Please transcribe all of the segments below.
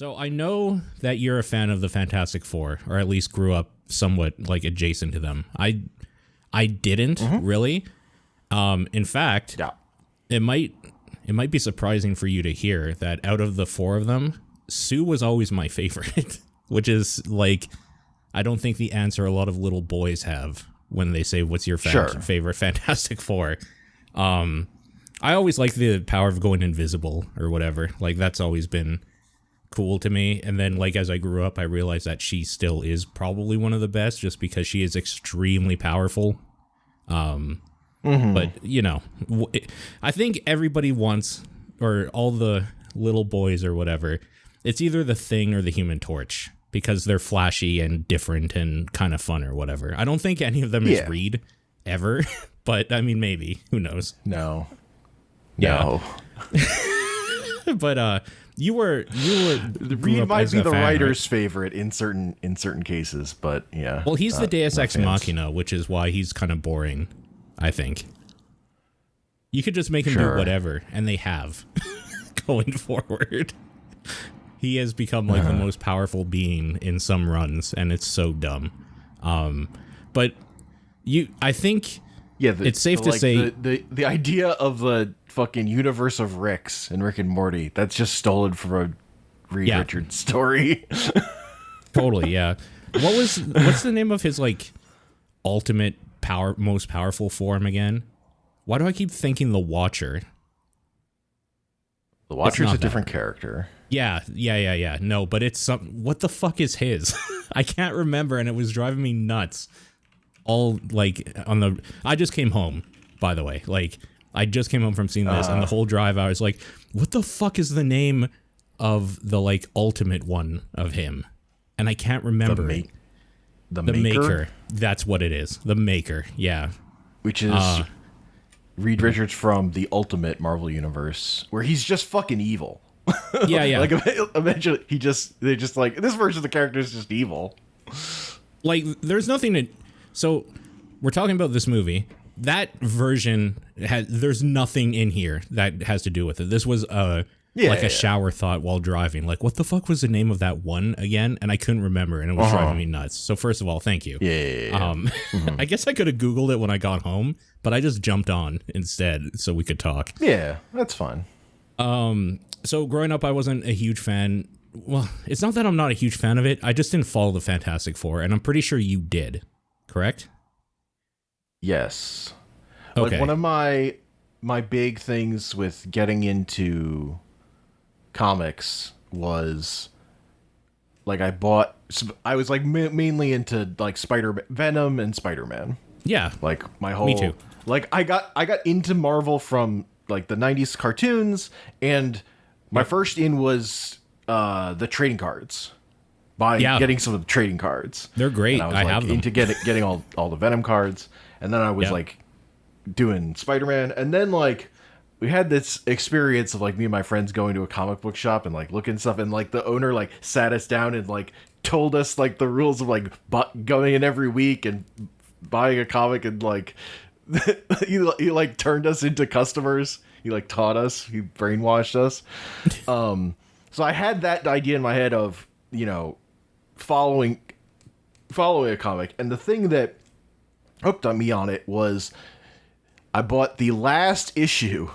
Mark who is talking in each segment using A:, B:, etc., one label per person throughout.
A: So I know that you're a fan of the Fantastic Four, or at least grew up somewhat like adjacent to them. I didn't really. In fact, it might be surprising for you to hear that out of the four of them, Sue was always my favorite, which is like, I don't think the answer a lot of little boys have when they say, what's your favorite Fantastic Four? I always like the power of going invisible or whatever. Like, that's always been cool to me. And then, like, as I grew up, I realized that she still is probably one of the best just because she is extremely powerful. But, you know, I think everybody wants, or all the little boys or whatever, it's either the Thing or the Human Torch because they're flashy and different and kind of fun or whatever. I don't think any of them is Reed ever, but I mean, maybe. Who knows?
B: No.
A: But you were
B: Reed might be the writer's favorite in certain cases, but yeah.
A: Well, he's the Deus Ex Machina, which is why he's kind of boring, I think. You could just make him do whatever, and they have going forward. He has become like the most powerful being in some runs, and it's so dumb. But I think it's safe to say
B: the idea of the fucking universe of Ricks and Rick and Morty, that's just stolen from a Reed Richards story.
A: Totally, yeah. What's the name of his like ultimate most powerful form again? Why do I keep thinking the Watcher?
B: The Watcher's a different character.
A: Yeah. No, but it's what the fuck is his? I can't remember, and it was driving me nuts. All like I just came home, by the way. Like, I just came home from seeing this, and the whole drive I was like, what the fuck is the name of the like ultimate one of him? And I can't remember.
B: The
A: Maker. That's what it is. The Maker. Yeah.
B: Which is Reed Richards from the Ultimate Marvel Universe, where he's just fucking evil.
A: Yeah.
B: Like, eventually they're just like, this version of the character is just evil.
A: Like, there's nothing to... So, we're talking about this movie. That version, there's nothing in here that has to do with it. This was a shower thought while driving. Like, what the fuck was the name of that one again? And I couldn't remember, and it was driving me nuts. So, first of all, thank you.
B: Yeah.
A: I guess I could have Googled it when I got home, but I just jumped on instead so we could talk.
B: Yeah, that's fine.
A: So, growing up, I wasn't a huge fan. Well, it's not that I'm not a huge fan of it. I just didn't follow the Fantastic Four, and I'm pretty sure you did. Correct?
B: Yes.
A: Okay.
B: Like, one of my big things with getting into comics was, like, I was like mainly into like Venom and Spider-Man.
A: Yeah.
B: Like, my whole...
A: Me too.
B: Like, I got into Marvel from like the 90s cartoons, and my first in was the trading cards. Getting some of the trading cards.
A: They're great.
B: And I was
A: I have them.
B: into getting all the Venom cards. And then I was like doing Spider-Man. And then like we had this experience of like me and my friends going to a comic book shop and like looking stuff, and like the owner like sat us down and like told us like the rules of like going in every week and buying a comic, and like he like turned us into customers. He like taught us, he brainwashed us. So I had that idea in my head of, you know, following a comic, and the thing that hooked on me on it was I bought the last issue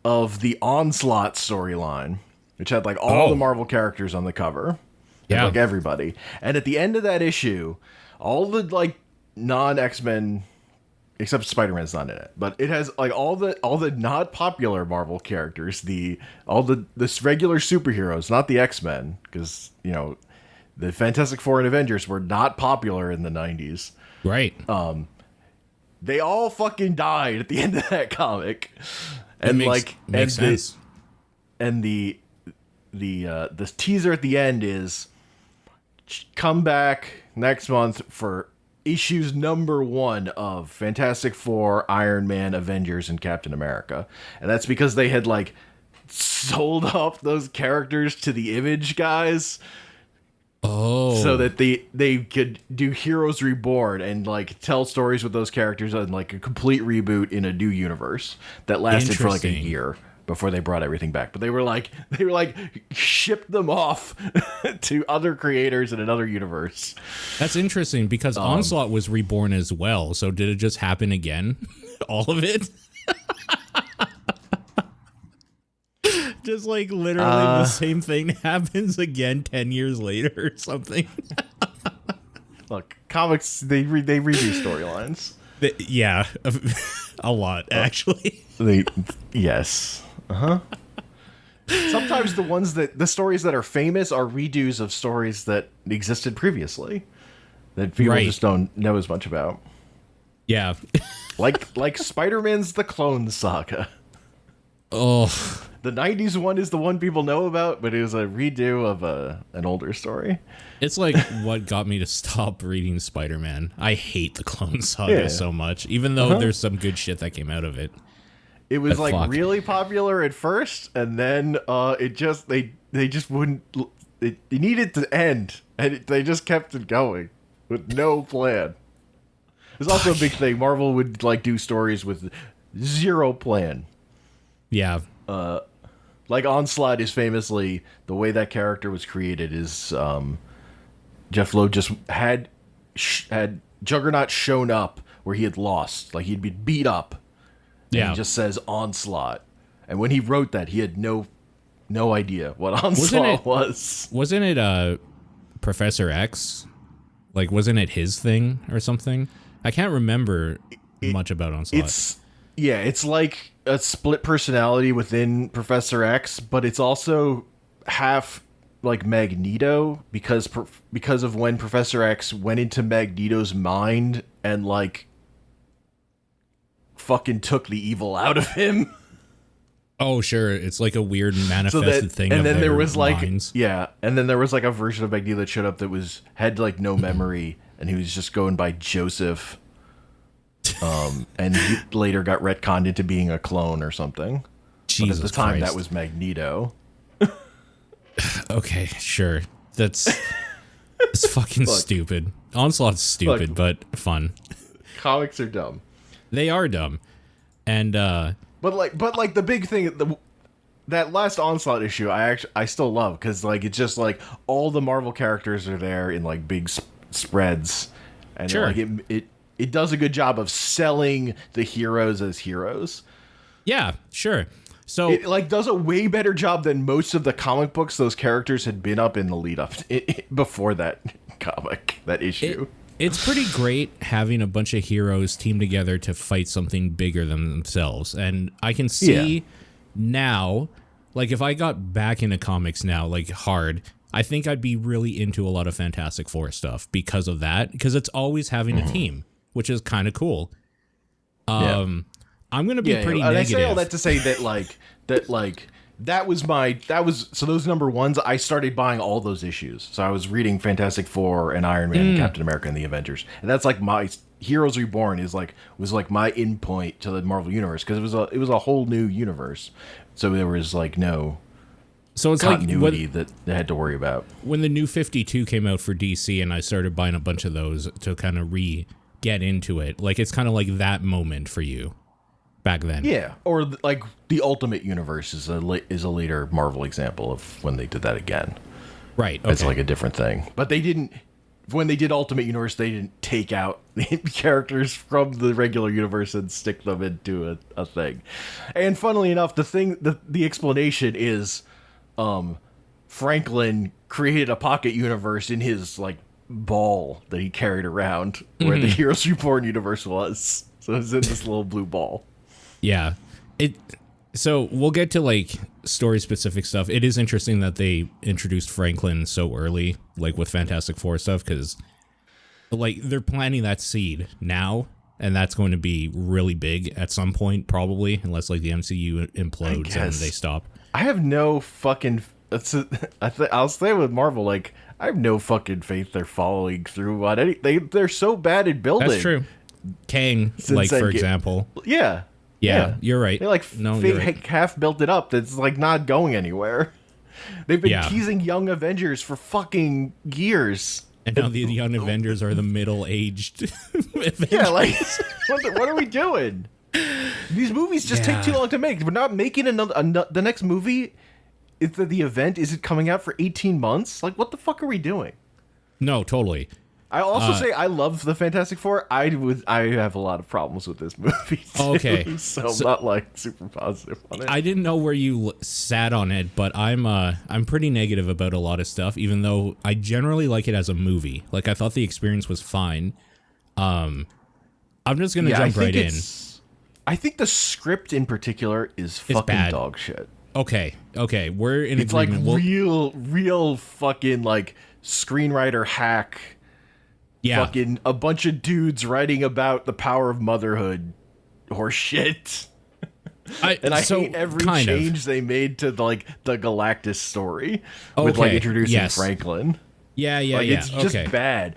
B: of the Onslaught storyline, which had like all the Marvel characters on the cover. Yeah, like everybody. And at the end of that issue, all the like non-X-Men, except Spider-Man's not in it, but it has like all the not popular Marvel characters, all the regular superheroes, not the X-Men, because, you know, the Fantastic Four and Avengers were not popular in the 90s.
A: Right.
B: They all fucking died at the end of that comic. And
A: makes sense.
B: The teaser at the end is come back next month for issues number 1 of Fantastic Four, Iron Man, Avengers, and Captain America. And that's because they had like sold off those characters to the Image guys. So that they could do Heroes Reborn and like tell stories with those characters and like a complete reboot in a new universe that lasted for like a year. before they brought everything back. But they were like shipped them off to other creators in another universe.
A: That's interesting because Onslaught was reborn as well. So did it just happen again? All of it? Just like literally the same thing happens again 10 years later or something.
B: Look, comics, they redo storylines.
A: Yeah, a lot, actually.
B: Yes. Uh-huh. Sometimes the stories that are famous are redos of stories that existed previously that people just don't know as much about.
A: Yeah.
B: like Spider-Man's The Clone Saga.
A: Oh.
B: The 90s one is the one people know about, but it was a redo of an older story.
A: It's like what got me to stop reading Spider-Man. I hate the Clone Saga so much, even though there's some good shit that came out of it.
B: It was really popular at first, and then it just they just wouldn't. It needed to end, and they just kept it going with no plan. There's also a big thing. Marvel would like do stories with zero plan.
A: Yeah.
B: Like Onslaught is famously, the way that character was created is Jeff Loeb just had Juggernaut shown up where he had lost, like he'd been beat up. And he just says Onslaught, and when he wrote that, he had no idea what Onslaught was.
A: Wasn't it Professor X? Like, wasn't it his thing or something? I can't remember much about Onslaught.
B: It's like a split personality within Professor X, but it's also half like Magneto because of when Professor X went into Magneto's mind and like fucking took the evil out of him.
A: Oh, sure. It's like a weird manifested thing.
B: And then there was
A: minds.
B: and then there was like a version of Magneto that showed up that had like no memory, and he was just going by Joseph. And he later got retconned into being a clone or something.
A: Jesus
B: but at the time,
A: Christ.
B: that was Magneto.
A: Okay, sure. It's fucking stupid. Onslaught's stupid, but fun.
B: Comics are dumb.
A: They are dumb, and
B: but like the big thing, that last Onslaught issue, I still love because like it's just like all the Marvel characters are there in like big spreads, and like it does a good job of selling the heroes as heroes.
A: Yeah, sure. So
B: it like does a way better job than most of the comic books those characters had been up in the lead up before that that issue.
A: It's pretty great having a bunch of heroes team together to fight something bigger than themselves. And I can see now, like if I got back into comics now, like hard, I think I'd be really into a lot of Fantastic Four stuff because of that, because it's always having a team, which is kind of cool. I'm going to be pretty negative.
B: I say all that to say that was so those number ones, I started buying all those issues. So I was reading Fantastic Four and Iron Man and Captain America and the Avengers. And that's like my Heroes Reborn was like my in point to the Marvel universe, because it was a whole new universe. So there was like no continuity that they had to worry about.
A: When the New 52 came out for DC and I started buying a bunch of those to kind of get into it, like it's kind of like that moment for you back then.
B: Yeah, or like the Ultimate Universe is a later Marvel example of when they did that again.
A: Right. Okay.
B: It's like a different thing. But they didn't, when they did Ultimate Universe, they didn't take out the characters from the regular universe and stick them into a thing. And funnily enough, the explanation is Franklin created a pocket universe in his like ball that he carried around where the Heroes Reborn universe was. So it was in this little blue ball.
A: Yeah. So we'll get to like story specific stuff. It is interesting that they introduced Franklin so early, like with Fantastic Four stuff, because like they're planting that seed now, and that's going to be really big at some point, probably, unless like the MCU implodes and they stop.
B: I have no fucking. I'll say with Marvel, like I have no fucking faith they're following through on any. They're so bad at building.
A: That's true. Kang, like for example.
B: Yeah,
A: you're right.
B: They like half built it up. That's like not going anywhere. They've been teasing Young Avengers for fucking years.
A: And now the Young Avengers are the middle-aged Avengers.
B: Yeah, like, what are we doing? These movies just take too long to make. We're not making the next movie. Is the event? Is it coming out for 18 months? Like, what the fuck are we doing?
A: No, totally.
B: I also say I love the Fantastic Four. I have a lot of problems with this movie too,
A: okay,
B: so I'm not like super positive on it.
A: I didn't know where you sat on it, but I'm pretty negative about a lot of stuff. Even though I generally like it as a movie, like I thought the experience was fine. I'm just gonna jump right in.
B: I think the script in particular is fucking
A: bad.
B: dog shit.
A: Okay, we're in
B: It's
A: agreement.
B: like real fucking like screenwriter hack.
A: Yeah.
B: Fucking a bunch of dudes writing about the power of motherhood or shit. I hate every change they made to the Galactus story with like introducing Franklin.
A: Yeah.
B: It's just bad.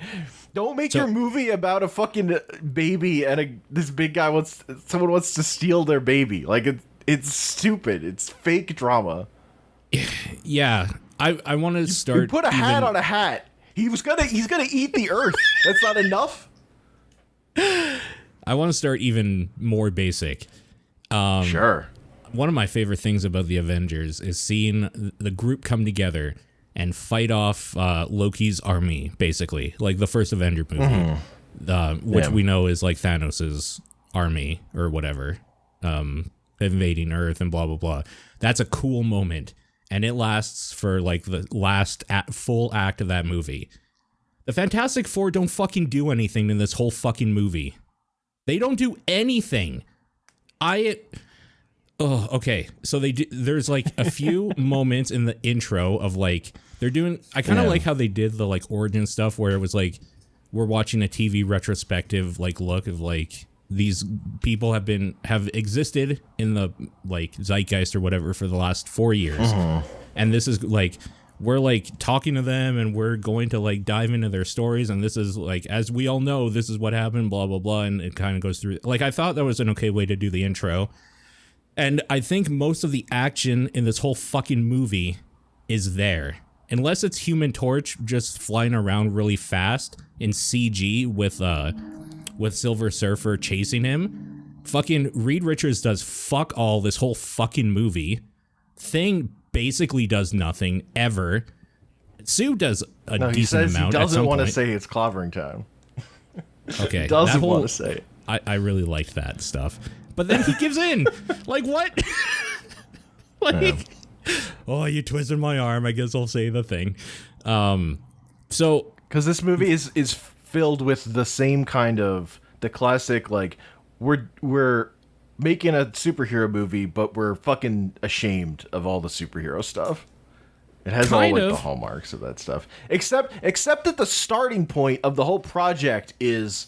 B: Don't make your movie about a fucking baby and this big guy someone wants to steal their baby. Like it's stupid. It's fake drama.
A: Yeah. I want to start.
B: You put a hat on a hat. He's gonna eat the earth. That's not enough.
A: I want to start even more basic.
B: Sure.
A: One of my favorite things about the Avengers is seeing the group come together and fight off Loki's army, basically, like the first Avenger movie, which we know is like Thanos's army or whatever, invading Earth and blah blah blah. That's a cool moment. And it lasts for, like, the last full act of that movie. The Fantastic Four don't fucking do anything in this whole fucking movie. They don't do anything. Okay. So there's, like, a few moments in the intro of, like, they're doing... I kind of like how they did the, like, origin stuff where it was, like, we're watching a TV retrospective, like, look of, like... These people have existed in the like zeitgeist or whatever for the last 4 years, and this is like we're like talking to them and we're going to like dive into their stories, and this is like as we all know this is what happened, blah blah blah, and it kind of goes through. Like I thought that was an okay way to do the intro, and I think most of the action in this whole fucking movie is there, unless it's Human Torch just flying around really fast in CG with Silver Surfer chasing him. Fucking Reed Richards does fuck all this whole fucking movie. Thing basically does nothing ever. Sue does a decent amount.
B: He doesn't want to say it's clobbering time.
A: Okay.
B: He doesn't want to say it.
A: I really liked that stuff. But then he gives in. Like what? Oh, you twisted my arm. I guess I'll say the thing. So
B: because this movie is filled with the same kind of the classic like we're making a superhero movie but we're fucking ashamed of all the superhero stuff. It has all like the hallmarks of that stuff except that the starting point of the whole project is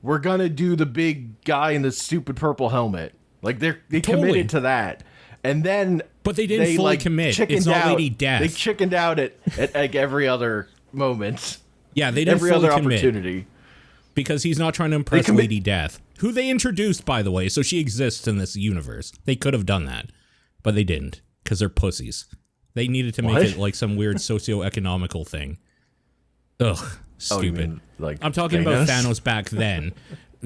B: we're gonna do the big guy in the stupid purple helmet. Like they committed to that, and then
A: but they didn't fully commit. It's not Lady Death.
B: They chickened out at like every other moment.
A: Yeah, they didn't
B: every
A: fully
B: other
A: commit
B: opportunity
A: because he's not trying to impress Lady Death, who they introduced, by the way, so she exists in this universe. They could have done that, but they didn't because they're pussies. They needed to make it like some weird socio-economical thing. Ugh, stupid.
B: You mean, like
A: I'm talking about Thanos back then.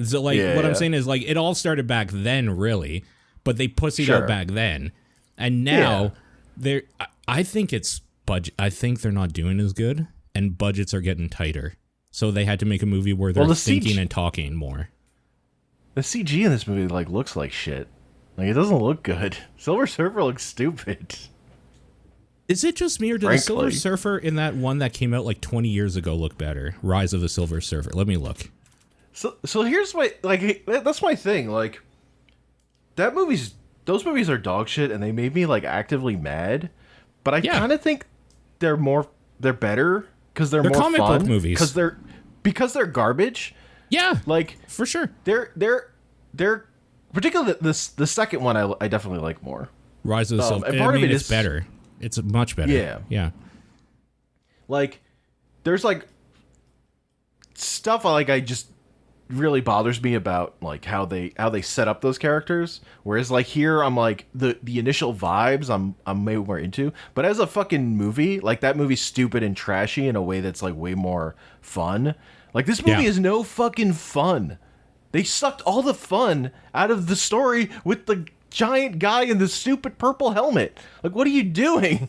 A: So, like, what I'm saying is, like, it all started back then, really, but they pussied out back then, and now they're. I think it's budget. I think they're not doing as good. And budgets are getting tighter, so they had to make a movie where they're thinking and talking more.
B: The CG in this movie like looks like shit. Like it doesn't look good. Silver Surfer looks stupid.
A: Is it just me, or did the Silver Surfer in that one that came out like 20 years ago look better? Rise of the Silver Surfer. Let me look.
B: So here's my that's my thing. Like those movies are dog shit, and they made me like actively mad. But I kind of think they're better. Because they're more
A: comic
B: fun.
A: Book movies.
B: Because they're garbage.
A: Yeah,
B: like
A: for sure.
B: They're particularly the second one. I definitely like more.
A: Rise of the Silver.
B: And part of it is
A: better. It's much better. Yeah.
B: Like there's like stuff I just really bothers me about like how they set up those characters. Whereas like here I'm like the initial vibes I'm way more into, but as a fucking movie, like that movie's stupid and trashy in a way that's like way more fun. Like this movie is no fucking fun. They sucked all the fun out of the story with the giant guy in the stupid purple helmet. Like, what are you doing?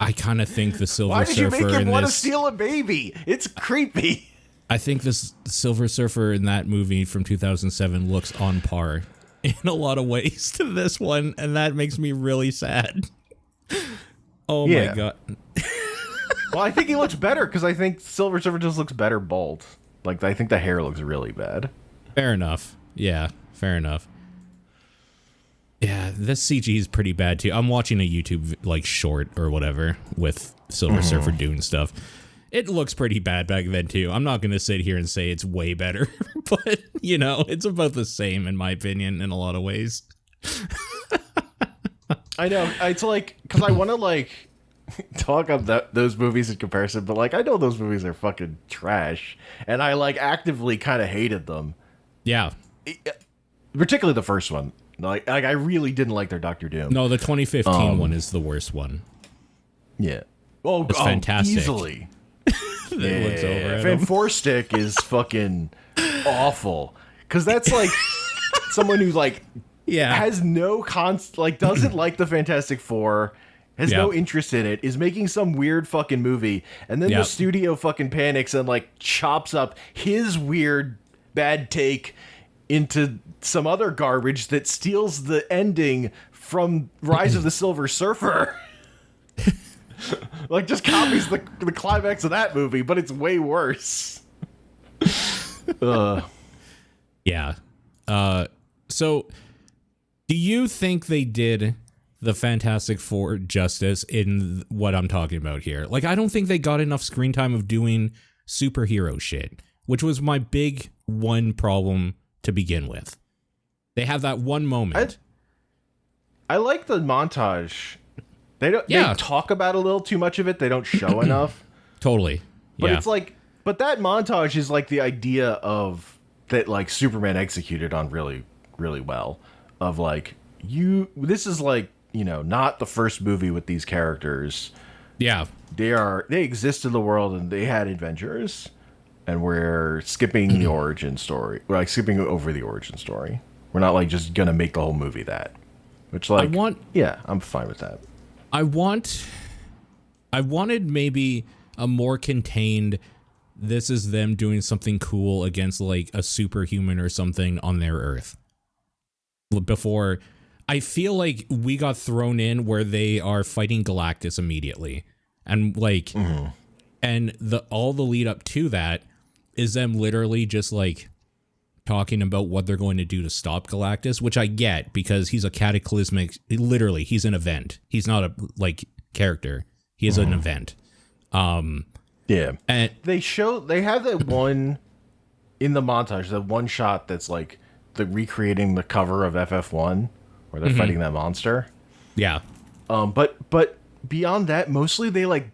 A: I kind of think the Silver
B: Why
A: Surfer.
B: did you make him want to
A: this,
B: steal a baby? It's creepy.
A: I think this Silver Surfer in that movie from 2007 looks on par in a lot of ways to this one, and that makes me really sad. Oh my god.
B: Well, I think he looks better because I think Silver Surfer just looks better bald. Like, I think the hair looks really bad.
A: Fair enough. Yeah, fair enough. Yeah, this CG is pretty bad too. I'm watching a YouTube like short or whatever with Silver Surfer doing stuff. It looks pretty bad back then too. I'm not going to sit here and say it's way better, but you know, it's about the same in my opinion in a lot of ways.
B: I know. It's like, because I want to like talk about those movies in comparison, but like I know those movies are fucking trash, and I like actively kind of hated them.
A: Yeah.
B: Particularly the first one. Like I really didn't like their Doctor Doom.
A: No, the 2015 one is the worst one.
B: Yeah. Oh,
A: it's fantastic.
B: Easily.
A: Looks over
B: Fan Four Stick is fucking awful. Because that's like someone who like has no doesn't like the Fantastic Four, has no interest in it, is making some weird fucking movie, and then the studio fucking panics and like chops up his weird bad take into some other garbage that steals the ending from Rise of the Silver Surfer. Like, just copies the climax of that movie, but it's way worse.
A: Yeah. So, do you think they did the Fantastic Four justice in what I'm talking about here? Like, I don't think they got enough screen time of doing superhero shit, which was my big one problem to begin with. They have that one moment.
B: I like the montage. They talk about a little too much of it. They don't show enough.
A: Totally.
B: But it's like, but that montage is like the idea of that, like Superman executed on really, really well. Of like, this is like, you know, not the first movie with these characters.
A: Yeah.
B: They exist in the world and they had adventures, and we're skipping the origin story. We're like skipping over the origin story. We're not like just gonna make the whole movie that. Which like, I'm fine with that.
A: I wanted maybe a more contained, this is them doing something cool against like a superhuman or something on their Earth. Before, I feel like we got thrown in where they are fighting Galactus immediately. And like, and all the lead up to that is them literally just like talking about what they're going to do to stop Galactus, which I get because he's a cataclysmic, literally he's an event. He's not a like character. He is an event. And
B: they have that one in the montage, that one shot that's like the recreating the cover of FF1 where they're fighting that monster.
A: Yeah.
B: But beyond that, mostly they like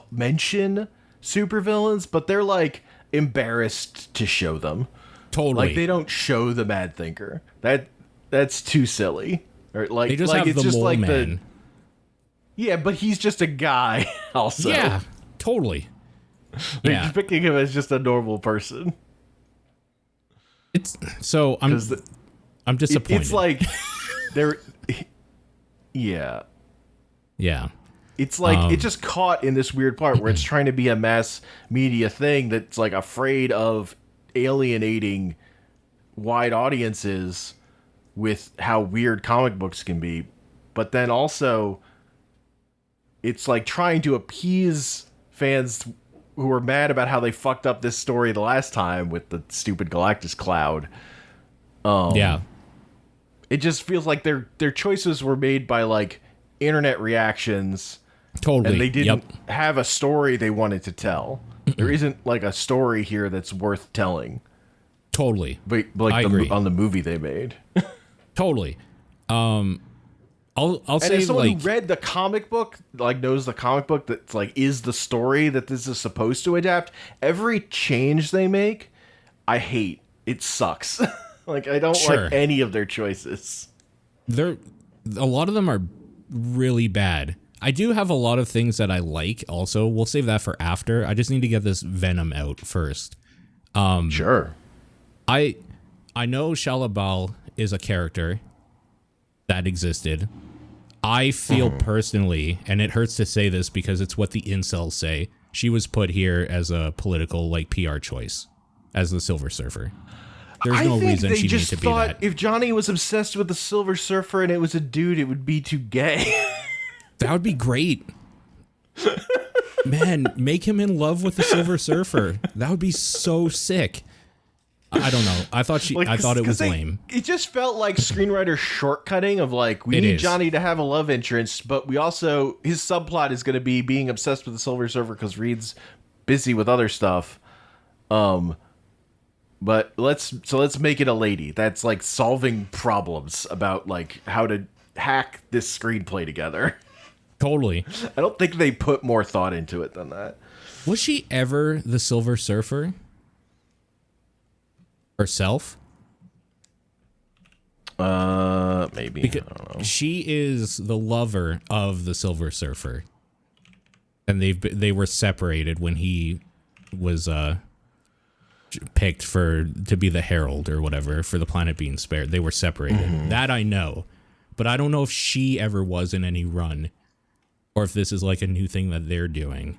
B: mention supervillains, but they're like embarrassed to show them.
A: Totally.
B: Like they don't show the Mad Thinker. That's too silly. Or like
A: they just
B: like
A: have
B: it's
A: the
B: just
A: mole
B: like
A: man.
B: Yeah, but he's just a guy also.
A: Yeah, totally.
B: They're just picking him as just a normal person.
A: It's so I'm disappointed.
B: It's like they're yeah. It's like it's just caught in this weird part where it's trying to be a mass media thing that's like afraid of alienating wide audiences with how weird comic books can be, but then also it's like trying to appease fans who are mad about how they fucked up this story the last time with the stupid Galactus cloud. It just feels like their choices were made by like internet reactions.
A: Totally.
B: And they didn't have a story they wanted to tell. There isn't like a story here that's worth telling.
A: Totally.
B: But like I agree. On the movie they made.
A: Totally. I'll say
B: as someone
A: like
B: who read the comic book, like knows the comic book that's like is the story that this is supposed to adapt. Every change they make, I hate. It sucks. Like I don't like any of their choices.
A: A lot of them are really bad. I do have a lot of things that I like also. We'll save that for after. I just need to get this Venom out first.
B: Sure.
A: I I know Shalabal is a character that existed. I feel personally, and it hurts to say this because it's what the incels say, she was put here as a political like PR choice as the Silver Surfer. There's no reason she needs to be that.
B: If Johnny was obsessed with the Silver Surfer and it was a dude, it would be too gay.
A: That would be great. Man, make him in love with the Silver Surfer. That would be so sick. I don't know. I thought it was lame.
B: It just felt like screenwriter shortcutting of like, we need Johnny to have a love interest, but we also, his subplot is going to be being obsessed with the Silver Surfer because Reed's busy with other stuff. But let's make it a lady that's like solving problems about like how to hack this screenplay together.
A: Totally.
B: I don't think they put more thought into it than that.
A: Was she ever the Silver Surfer? Herself?
B: Maybe.
A: Because
B: I don't know.
A: she is the lover of the Silver Surfer. And they were separated when he was picked to be the herald or whatever for the planet being spared. They were separated. That I know. But I don't know if she ever was in any run or if this is like a new thing that they're doing.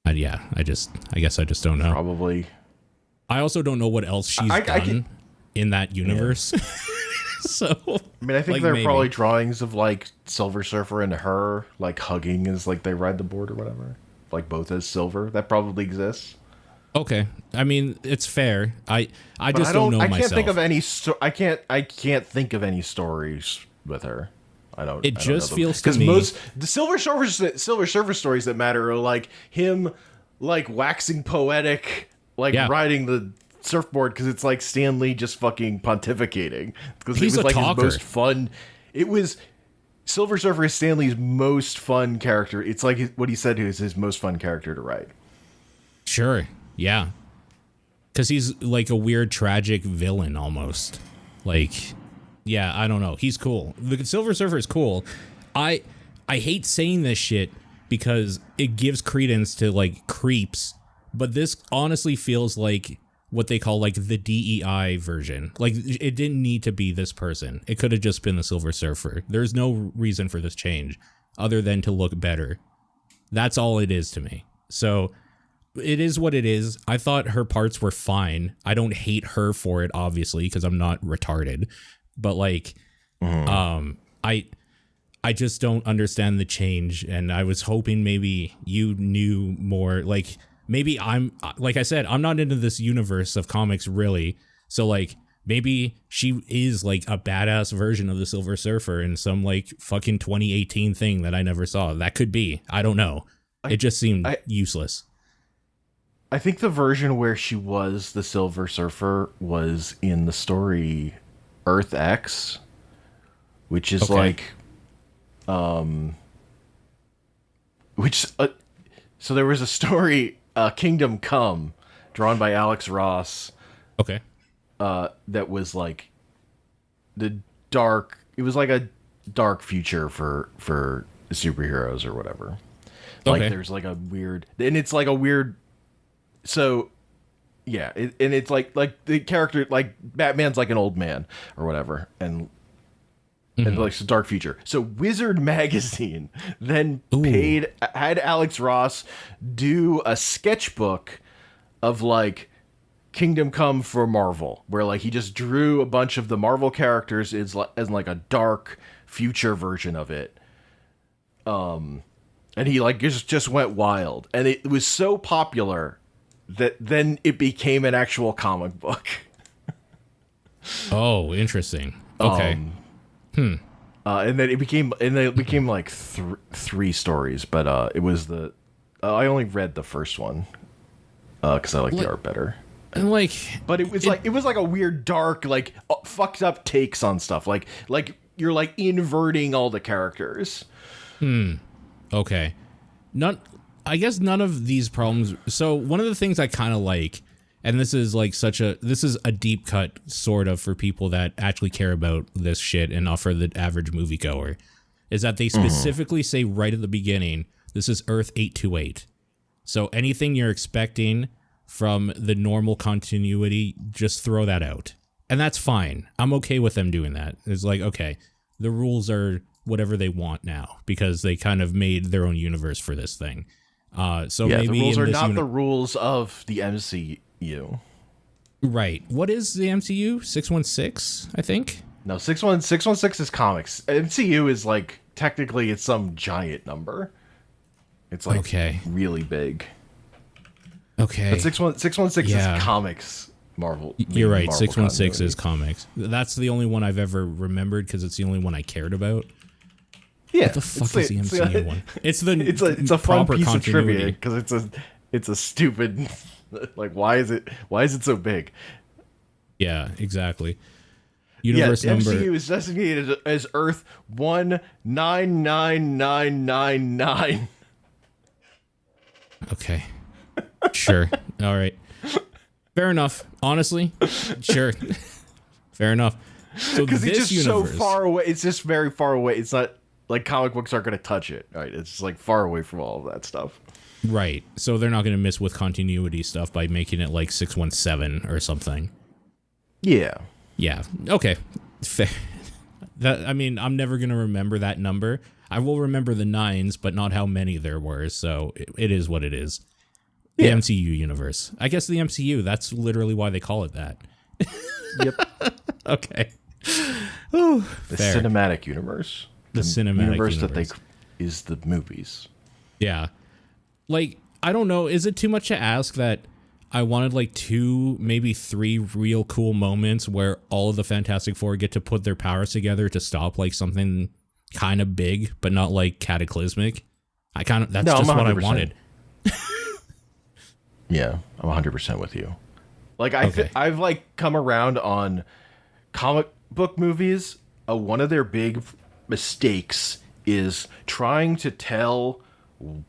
A: Yeah, I guess I just don't know.
B: Probably.
A: I also don't know what else she's done in that universe. Yeah. So,
B: I mean, I think there are probably drawings of like Silver Surfer and her like hugging as like they ride the board or whatever, like both as silver. That probably exists.
A: Okay, I mean it's fair. I just don't know myself.
B: I can't think of any. I can't think of any stories with her.
A: It just feels to me
B: because most the Silver Surfer stories that matter are like him, like waxing poetic, like riding the surfboard because it's like Stan Lee just fucking pontificating because it was like his most fun. It was Silver Surfer is Stan Lee's most fun character. It's like what he said is his most fun character to write.
A: Sure, yeah, because he's like a weird tragic villain almost. Like, yeah, I don't know. He's cool. The Silver Surfer is cool. I hate saying this shit because it gives credence to like creeps, but this honestly feels like what they call like the DEI version. Like it didn't need to be this person. It could have just been the Silver Surfer. There's no reason for this change other than to look better. That's all it is to me. So it is what it is. I thought her parts were fine. I don't hate her for it, obviously, because I'm not retarded. But like, I just don't understand the change. And I was hoping maybe you knew more. Like, maybe like I said, I'm not into this universe of comics really. So like maybe she is like a badass version of the Silver Surfer in some like fucking 2018 thing that I never saw. That could be. I don't know. It just seemed useless.
B: I think the version where she was the Silver Surfer was in the story Earth X, which is like, so there was a story, Kingdom Come, drawn by Alex Ross.
A: Okay.
B: That was like it was like a dark future for superheroes or whatever. Like there's like a weird, and it's like a weird, so yeah, and it's like the character, like Batman's like an old man or whatever, and like it's a dark future. So Wizard Magazine then had Alex Ross do a sketchbook of like Kingdom Come for Marvel, where like he just drew a bunch of the Marvel characters as like a dark future version of it. And he like just went wild, and it was so popular that then it became an actual comic book.
A: Oh, interesting. Okay.
B: And then it became like three stories, but it was I only read the first one because I like the art better.
A: And like,
B: but it was like a weird dark, like fucked up takes on stuff. Like you're like inverting all the characters.
A: Okay. I guess none of these problems. So one of the things I kind of like, and this is like this is a deep cut sort of for people that actually care about this shit and not for the average moviegoer, is that they specifically say right at the beginning, this is Earth 828. So anything you're expecting from the normal continuity, just throw that out. And that's fine. I'm okay with them doing that. It's like, okay, the rules are whatever they want now because they kind of made their own universe for this thing. So maybe
B: the rules are not the rules of the MCU.
A: Right. What is the MCU? 616, I think?
B: No, 616 is comics. MCU is like, technically it's some giant number. It's like really big.
A: Okay.
B: But 616 is comics. Marvel.
A: You're right.
B: Marvel
A: 616
B: continuity.
A: is comics. That's the only one I've ever remembered because it's the only one I cared about.
B: Yeah.
A: What the fuck is the MCU one? It's
B: a fun piece of trivia because it's a stupid like why is it so big?
A: Yeah, exactly. Universe number.
B: MCU is designated as Earth 199999.
A: Okay. Sure. All right. Fair enough. Honestly, sure. Fair enough. So
B: because it's just universe, so far away. It's just very far away. It's not like comic books aren't going to touch it. Right? It's just like far away from all of that stuff.
A: Right. So they're not going to miss with continuity stuff by making it like 617 or something.
B: Yeah.
A: Yeah. Okay. Fair. That, I mean, I'm never going to remember that number. I will remember the 9s, but not how many there were. So it is what it is. The MCU universe. I guess the MCU, that's literally why they call it that.
B: Yep.
A: Okay.
B: The cinematic universe.
A: The cinematic universe.
B: That is the movies.
A: Yeah. Like, I don't know. Is it too much to ask that I wanted like 2, maybe 3 real cool moments where all of the Fantastic Four get to put their powers together to stop like something kind of big, but not like cataclysmic? That's just what I wanted.
B: Yeah, I'm 100% with you. Like I've like come around on comic book movies. One of their big mistakes is trying to tell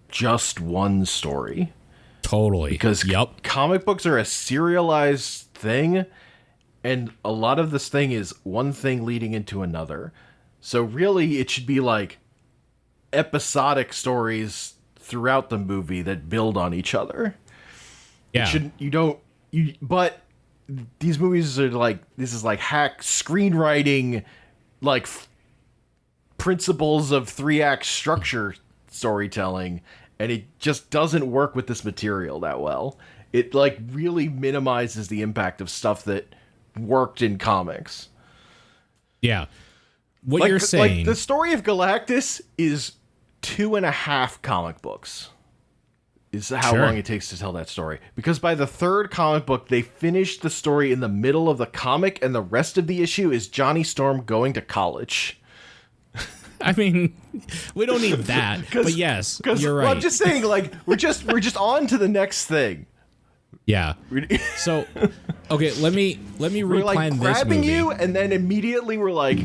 B: just one story.
A: Totally.
B: Because comic books are a serialized thing, and a lot of this thing is one thing leading into another. So really, it should be like episodic stories throughout the movie that build on each other.
A: Yeah.
B: But these movies are like, this is like hack screenwriting, like principles of 3-act structure storytelling, and it just doesn't work with this material that well. It like really minimizes the impact of stuff that worked in comics.
A: Yeah. What you're saying.
B: Like the story of Galactus is 2.5 comic books. Is how long it takes to tell that story. Because by the 3rd comic book, they finished the story in the middle of the comic, and the rest of the issue is Johnny Storm going to college.
A: I mean, we don't need that, but yes, you're right.
B: Well, I'm just saying, like, we're just on to the next thing.
A: Yeah. So, okay, let me replan
B: we're like
A: this
B: grabbing
A: movie.
B: you, and then immediately we're like,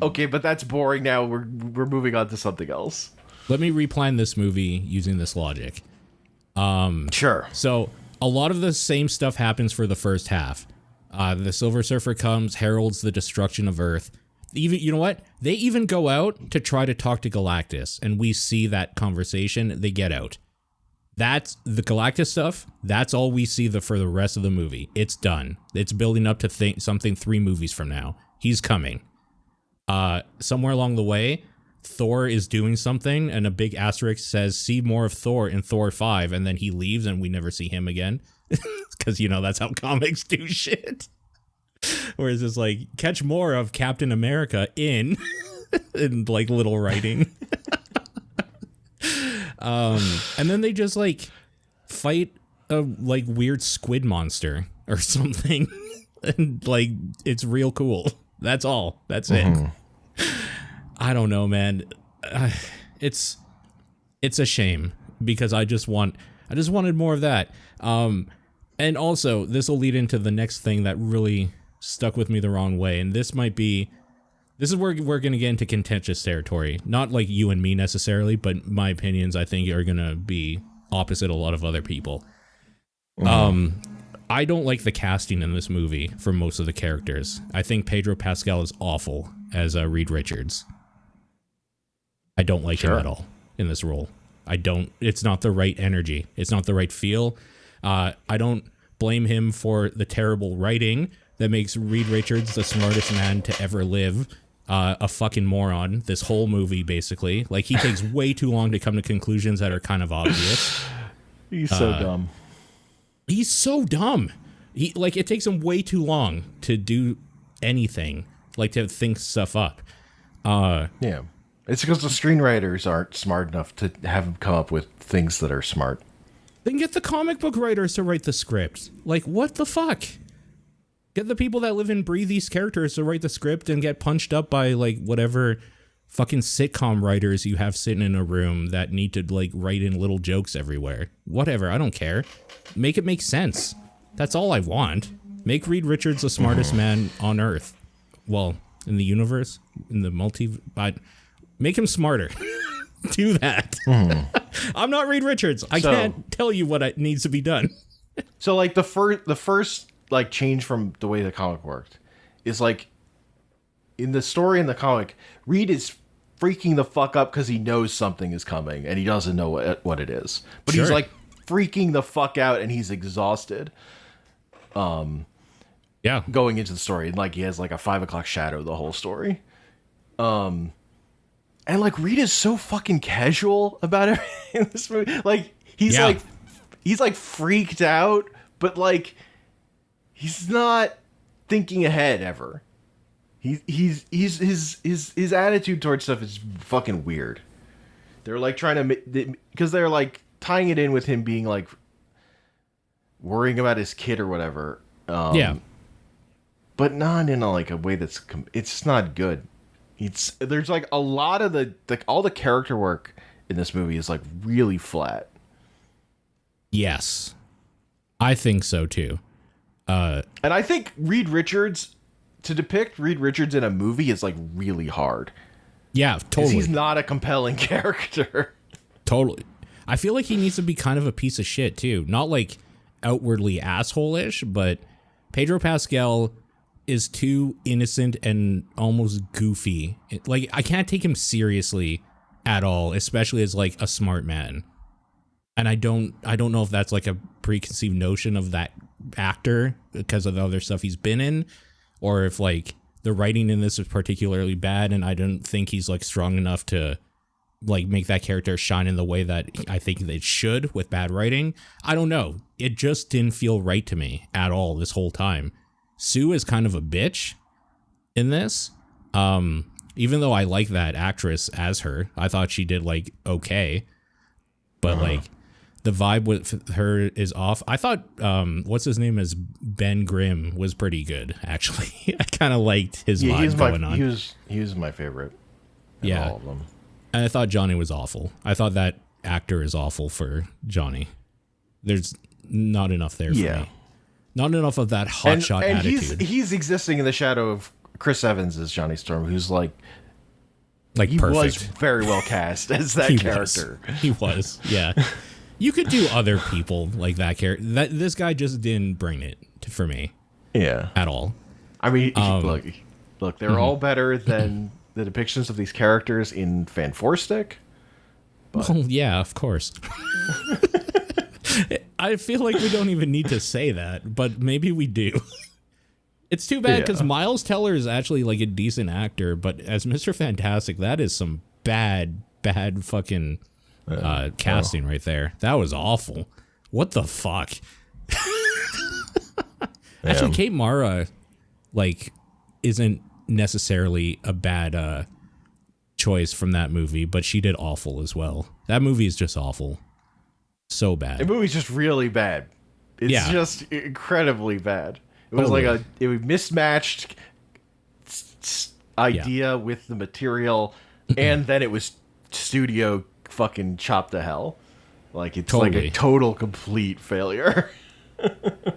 B: okay, but that's boring now. We're moving on to something else.
A: Let me replan this movie using this logic.
B: Sure.
A: So a lot of the same stuff happens for the first half. The Silver Surfer comes, heralds the destruction of Earth. Even, you know what? They even go out to try to talk to Galactus, and we see that conversation. They get out. That's the Galactus stuff. That's all we see for the rest of the movie. It's done. It's building up to something 3 movies from now. He's coming. Somewhere along the way, Thor is doing something, and a big asterisk says, see more of Thor in Thor 5, and then he leaves, and we never see him again. Because, that's how comics do shit. Whereas it's like, catch more of Captain America in like, little writing. And then they just, like, fight a, like, weird squid monster or something. And, like, it's real cool. That's all. That's it. I don't know, man. It's a shame because I just wanted more of that. And also this will lead into the next thing that really stuck with me the wrong way. And this is where we're going to get into contentious territory. Not like you and me necessarily, but my opinions, I think, are going to be opposite a lot of other people. I don't like the casting in this movie for most of the characters. I think Pedro Pascal is awful as Reed Richards. I don't like him at all in this role. It's not the right energy. It's not the right feel. I don't blame him for the terrible writing that makes Reed Richards the smartest man to ever live. A fucking moron. This whole movie, basically. Like, he takes way too long to come to conclusions that are kind of obvious.
B: He's so dumb.
A: He's so dumb. It takes him way too long to do anything, like to think stuff up.
B: Yeah. It's because the screenwriters aren't smart enough to have him come up with things that are smart.
A: Then get the comic book writers to write the script. Like, what the fuck? Get the people that live and breathe these characters to write the script and get punched up by, like, whatever fucking sitcom writers you have sitting in a room that need to, like, write in little jokes everywhere. Whatever, I don't care. Make it make sense. That's all I want. Make Reed Richards the smartest man on Earth. Well, in the universe, in the but make him smarter. Do that. I'm not Reed Richards. I can't tell you what needs to be done.
B: So, like, the first like change from the way the comic worked is, like, in the story in the comic, Reed is freaking the fuck up because he knows something is coming and he doesn't know what it is. But he's like freaking the fuck out and he's exhausted.
A: Yeah.
B: Going into the story, and like he has like a 5 o'clock shadow the whole story. And like Reed is so fucking casual about everything in this movie. Like he's like freaked out, but like he's not thinking ahead ever. His attitude towards stuff is fucking weird. They're like trying to, because they're like tying it in with him being like worrying about his kid or whatever. But not in a way that's it's not good. There's like a lot of all the character work in this movie is like really flat.
A: Yes, I think so too.
B: And I think to depict Reed Richards in a movie is like really hard.
A: Yeah, totally.
B: He's not a compelling character.
A: Totally. I feel like he needs to be kind of a piece of shit too. Not like outwardly asshole-ish, but Pedro Pascal is too innocent and almost goofy. Like, I can't take him seriously at all, especially as like a smart man. And I don't know if that's like a preconceived notion of that actor because of the other stuff he's been in, or if like the writing in this is particularly bad and I don't think he's like strong enough to like make that character shine in the way that I think it should with bad writing. I don't know. It just didn't feel right to me at all this whole time. Sue is kind of a bitch in this. Even though I like that actress as her, I thought she did like okay, but like the vibe with her is off. I thought what's his name is Ben Grimm was pretty good actually. I kind of liked his vibe going on.
B: He was my favorite. All of them.
A: And I thought Johnny was awful. I thought that actor is awful for Johnny. There's not enough there for me. Not enough of that hotshot attitude.
B: He's existing in the shadow of Chris Evans as Johnny Storm, who's like he
A: perfect.
B: Was very well cast as that character.
A: He was, yeah. You could do other people like that character. This guy just didn't bring it for me.
B: Yeah,
A: at all.
B: I mean, look, they're all better than the depictions of these characters in Fan Four Stick.
A: Well, yeah, of course. I feel like we don't even need to say that, but maybe we do. It's too bad because Miles Teller is actually like a decent actor, but as Mr. Fantastic, that is some bad fucking casting right there. That was awful. What the fuck? Actually, Kate Mara like isn't necessarily a bad choice from that movie, but she did awful as well. That movie is just awful. So bad.
B: The movie's just really bad. It's just incredibly bad. It was like a mismatched idea with the material, and then it was studio fucking chopped to hell. Like it's like a total complete failure.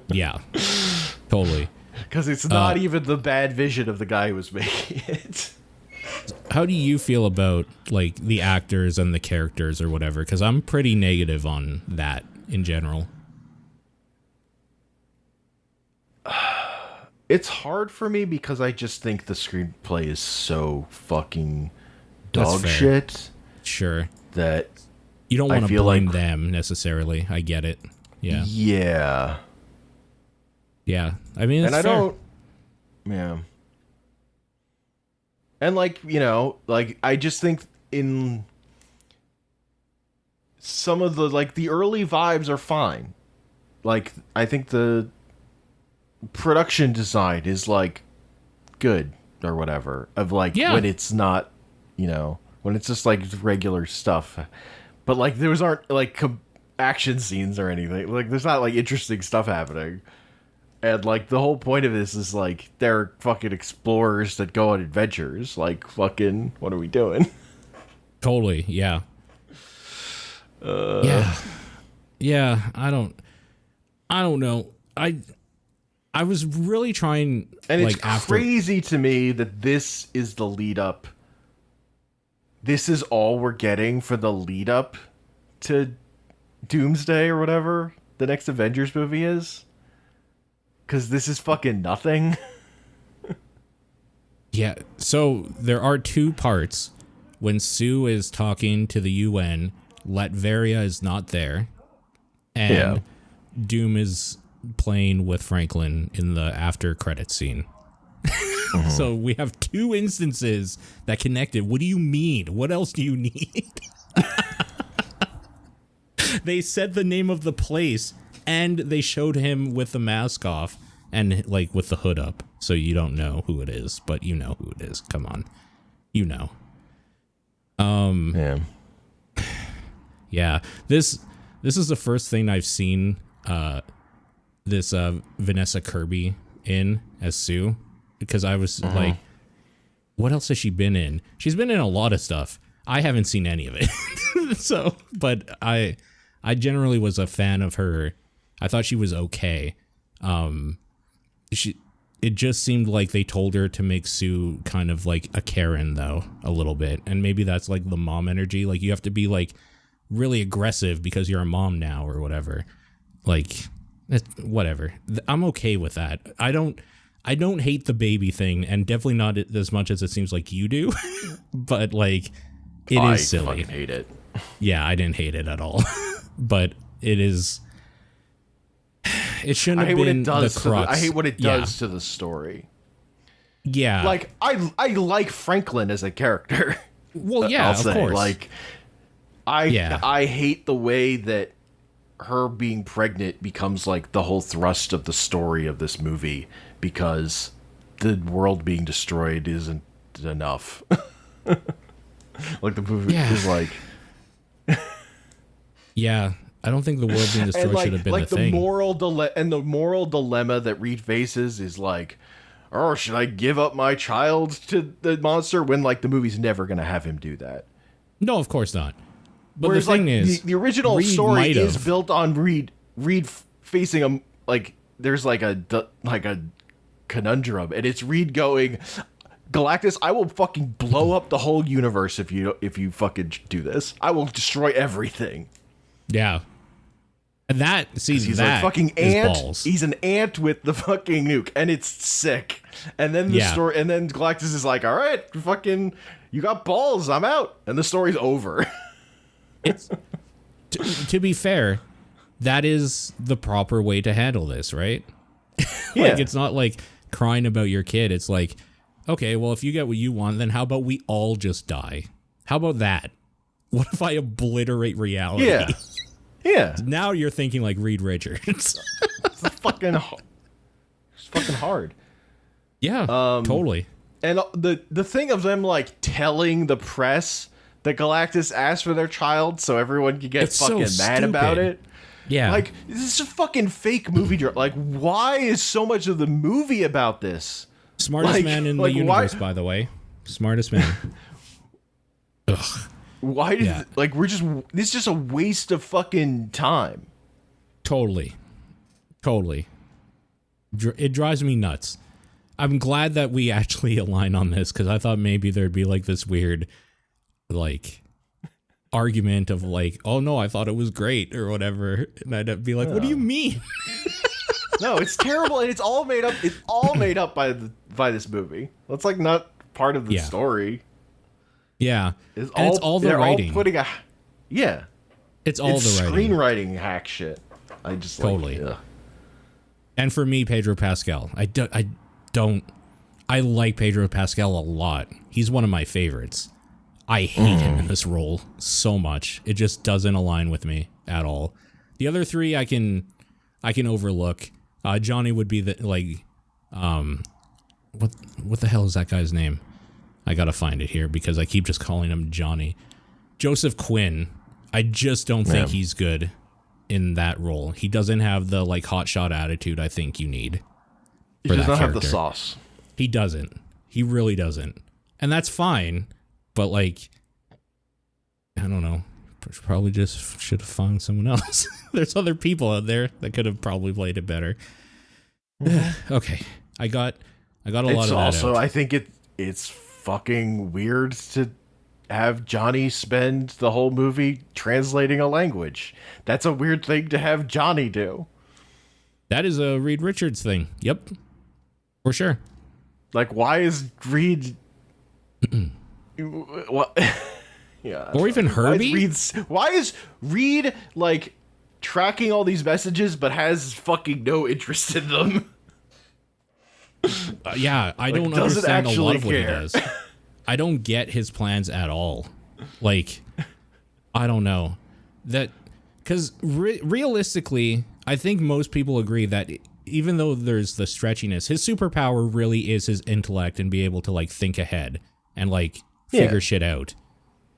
A: Yeah, totally.
B: Because it's not even the bad vision of the guy who was making it.
A: How do you feel about like the actors and the characters or whatever? Because I'm pretty negative on that in general.
B: It's hard for me because I just think the screenplay is so fucking dog shit.
A: Sure.
B: That
A: you don't want to blame them necessarily. I get it. Yeah.
B: Yeah.
A: Yeah. I mean, it's
B: and I
A: fair.
B: don't. Yeah. And like, you know, like I just think in some of the like the early vibes are fine. Like I think the production design is like good or whatever of like when it's not, you know, when it's just like regular stuff. But like those aren't like action scenes or anything. Like there's not like interesting stuff happening. And like the whole point of this is like they're fucking explorers that go on adventures. Like fucking what are we doing?
A: Totally, yeah. Yeah. Yeah, I don't know. I was really trying,
B: and
A: like,
B: it's crazy to me that this is the lead up. This is all we're getting for the lead up to Doomsday or whatever the next Avengers movie is. Because this is fucking nothing.
A: Yeah, so there are two parts. When Sue is talking to the UN, Latveria is not there, and Doom is playing with Franklin in the after credit scene. So we have two instances that connected. What do you mean? What else do you need? They said the name of the place, and they showed him with the mask off and like with the hood up, so you don't know who it is, but you know who it is. Come on, you know. Yeah. This is the first thing I've seen this Vanessa Kirby in as Sue, because I was like, what else has she been in? She's been in a lot of stuff. I haven't seen any of it. So, but I generally was a fan of her. I thought she was okay. It just seemed like they told her to make Sue kind of like a Karen, though, a little bit. And maybe that's like the mom energy. Like you have to be like really aggressive because you're a mom now or whatever. Like, whatever. I'm okay with that. I don't hate the baby thing, and definitely not as much as it seems like you do. But like, it is silly.
B: I fucking hate it.
A: Yeah, I didn't hate it at all. But it is. It shouldn't have been the crux.
B: I hate what it does to the story.
A: Yeah.
B: Like, I like Franklin as a character.
A: Well, yeah, of course.
B: Like, I hate the way that her being pregnant becomes, like, the whole thrust of the story of this movie, because the world being destroyed isn't enough. Like, the movie is like...
A: Yeah. I don't think the world being destroyed should have been the thing.
B: The moral dilemma that Reed faces is like, oh, should I give up my child to the monster, when like the movie's never going to have him do that?
A: No, of course not. But
B: whereas,
A: the thing is,
B: the original
A: Reed
B: story is built on Reed facing a like there's like a conundrum, and it's Reed going, Galactus, I will fucking blow up the whole universe if you fucking do this. I will destroy everything.
A: Yeah. And he's
B: a fucking ant.
A: Balls.
B: He's an ant with the fucking nuke, and it's sick. And then the story, and then Galactus is like, "All right, fucking, you got balls. I'm out." And the story's over.
A: It's to be fair, that is the proper way to handle this, right? Like, it's not like crying about your kid. It's like, okay, well, if you get what you want, then how about we all just die? How about that? What if I obliterate reality?
B: Yeah. Yeah.
A: Now you're thinking like Reed Richards.
B: It's fucking hard.
A: Yeah, totally.
B: And the thing of them like telling the press that Galactus asked for their child so everyone could get fucking mad about it.
A: Yeah.
B: Like, this is a fucking fake movie. Like, why is so much of the movie about this?
A: Smartest man in the universe, by the way. Smartest man. Ugh.
B: Why did this is just a waste of fucking time.
A: Totally. It drives me nuts. I'm glad that we actually align on this, because I thought maybe there'd be like this weird like argument of like, oh no, I thought it was great or whatever, and I'd be like, what do you mean?
B: No, it's terrible, and it's all made up. It's all made up by this movie. That's like not part of the story.
A: Yeah, it's all the writing.
B: It's all the
A: writing.
B: screenwriting hack shit. I just
A: totally.
B: like,
A: and for me, Pedro Pascal. I like Pedro Pascal a lot. He's one of my favorites. I hate him in this role so much. It just doesn't align with me at all. The other three I can overlook. Johnny would be the what the hell is that guy's name? I gotta find it here because I keep just calling him Johnny. Joseph Quinn. I just don't think he's good in that role. He doesn't have the like hotshot attitude I think you need.
B: He does not have the sauce.
A: He doesn't. He really doesn't. And that's fine. But like, I don't know. Probably just should have found someone else. There's other people out there that could have probably played it better. Okay, I got a lot of that.
B: Also, I think it's fucking weird to have Johnny spend the whole movie translating a language. That's a weird thing to have Johnny do.
A: That is a Reed Richards thing. Yep, for sure.
B: Like, why is Reed? What? Yeah.
A: Or even Herbie?
B: Why is Reed like tracking all these messages but has fucking no interest in them?
A: Yeah, I don't understand a lot of what he does. I don't get his plans at all. Like, I don't know. That because realistically, I think most people agree that even though there's the stretchiness, his superpower really is his intellect and be able to like think ahead and like figure shit out.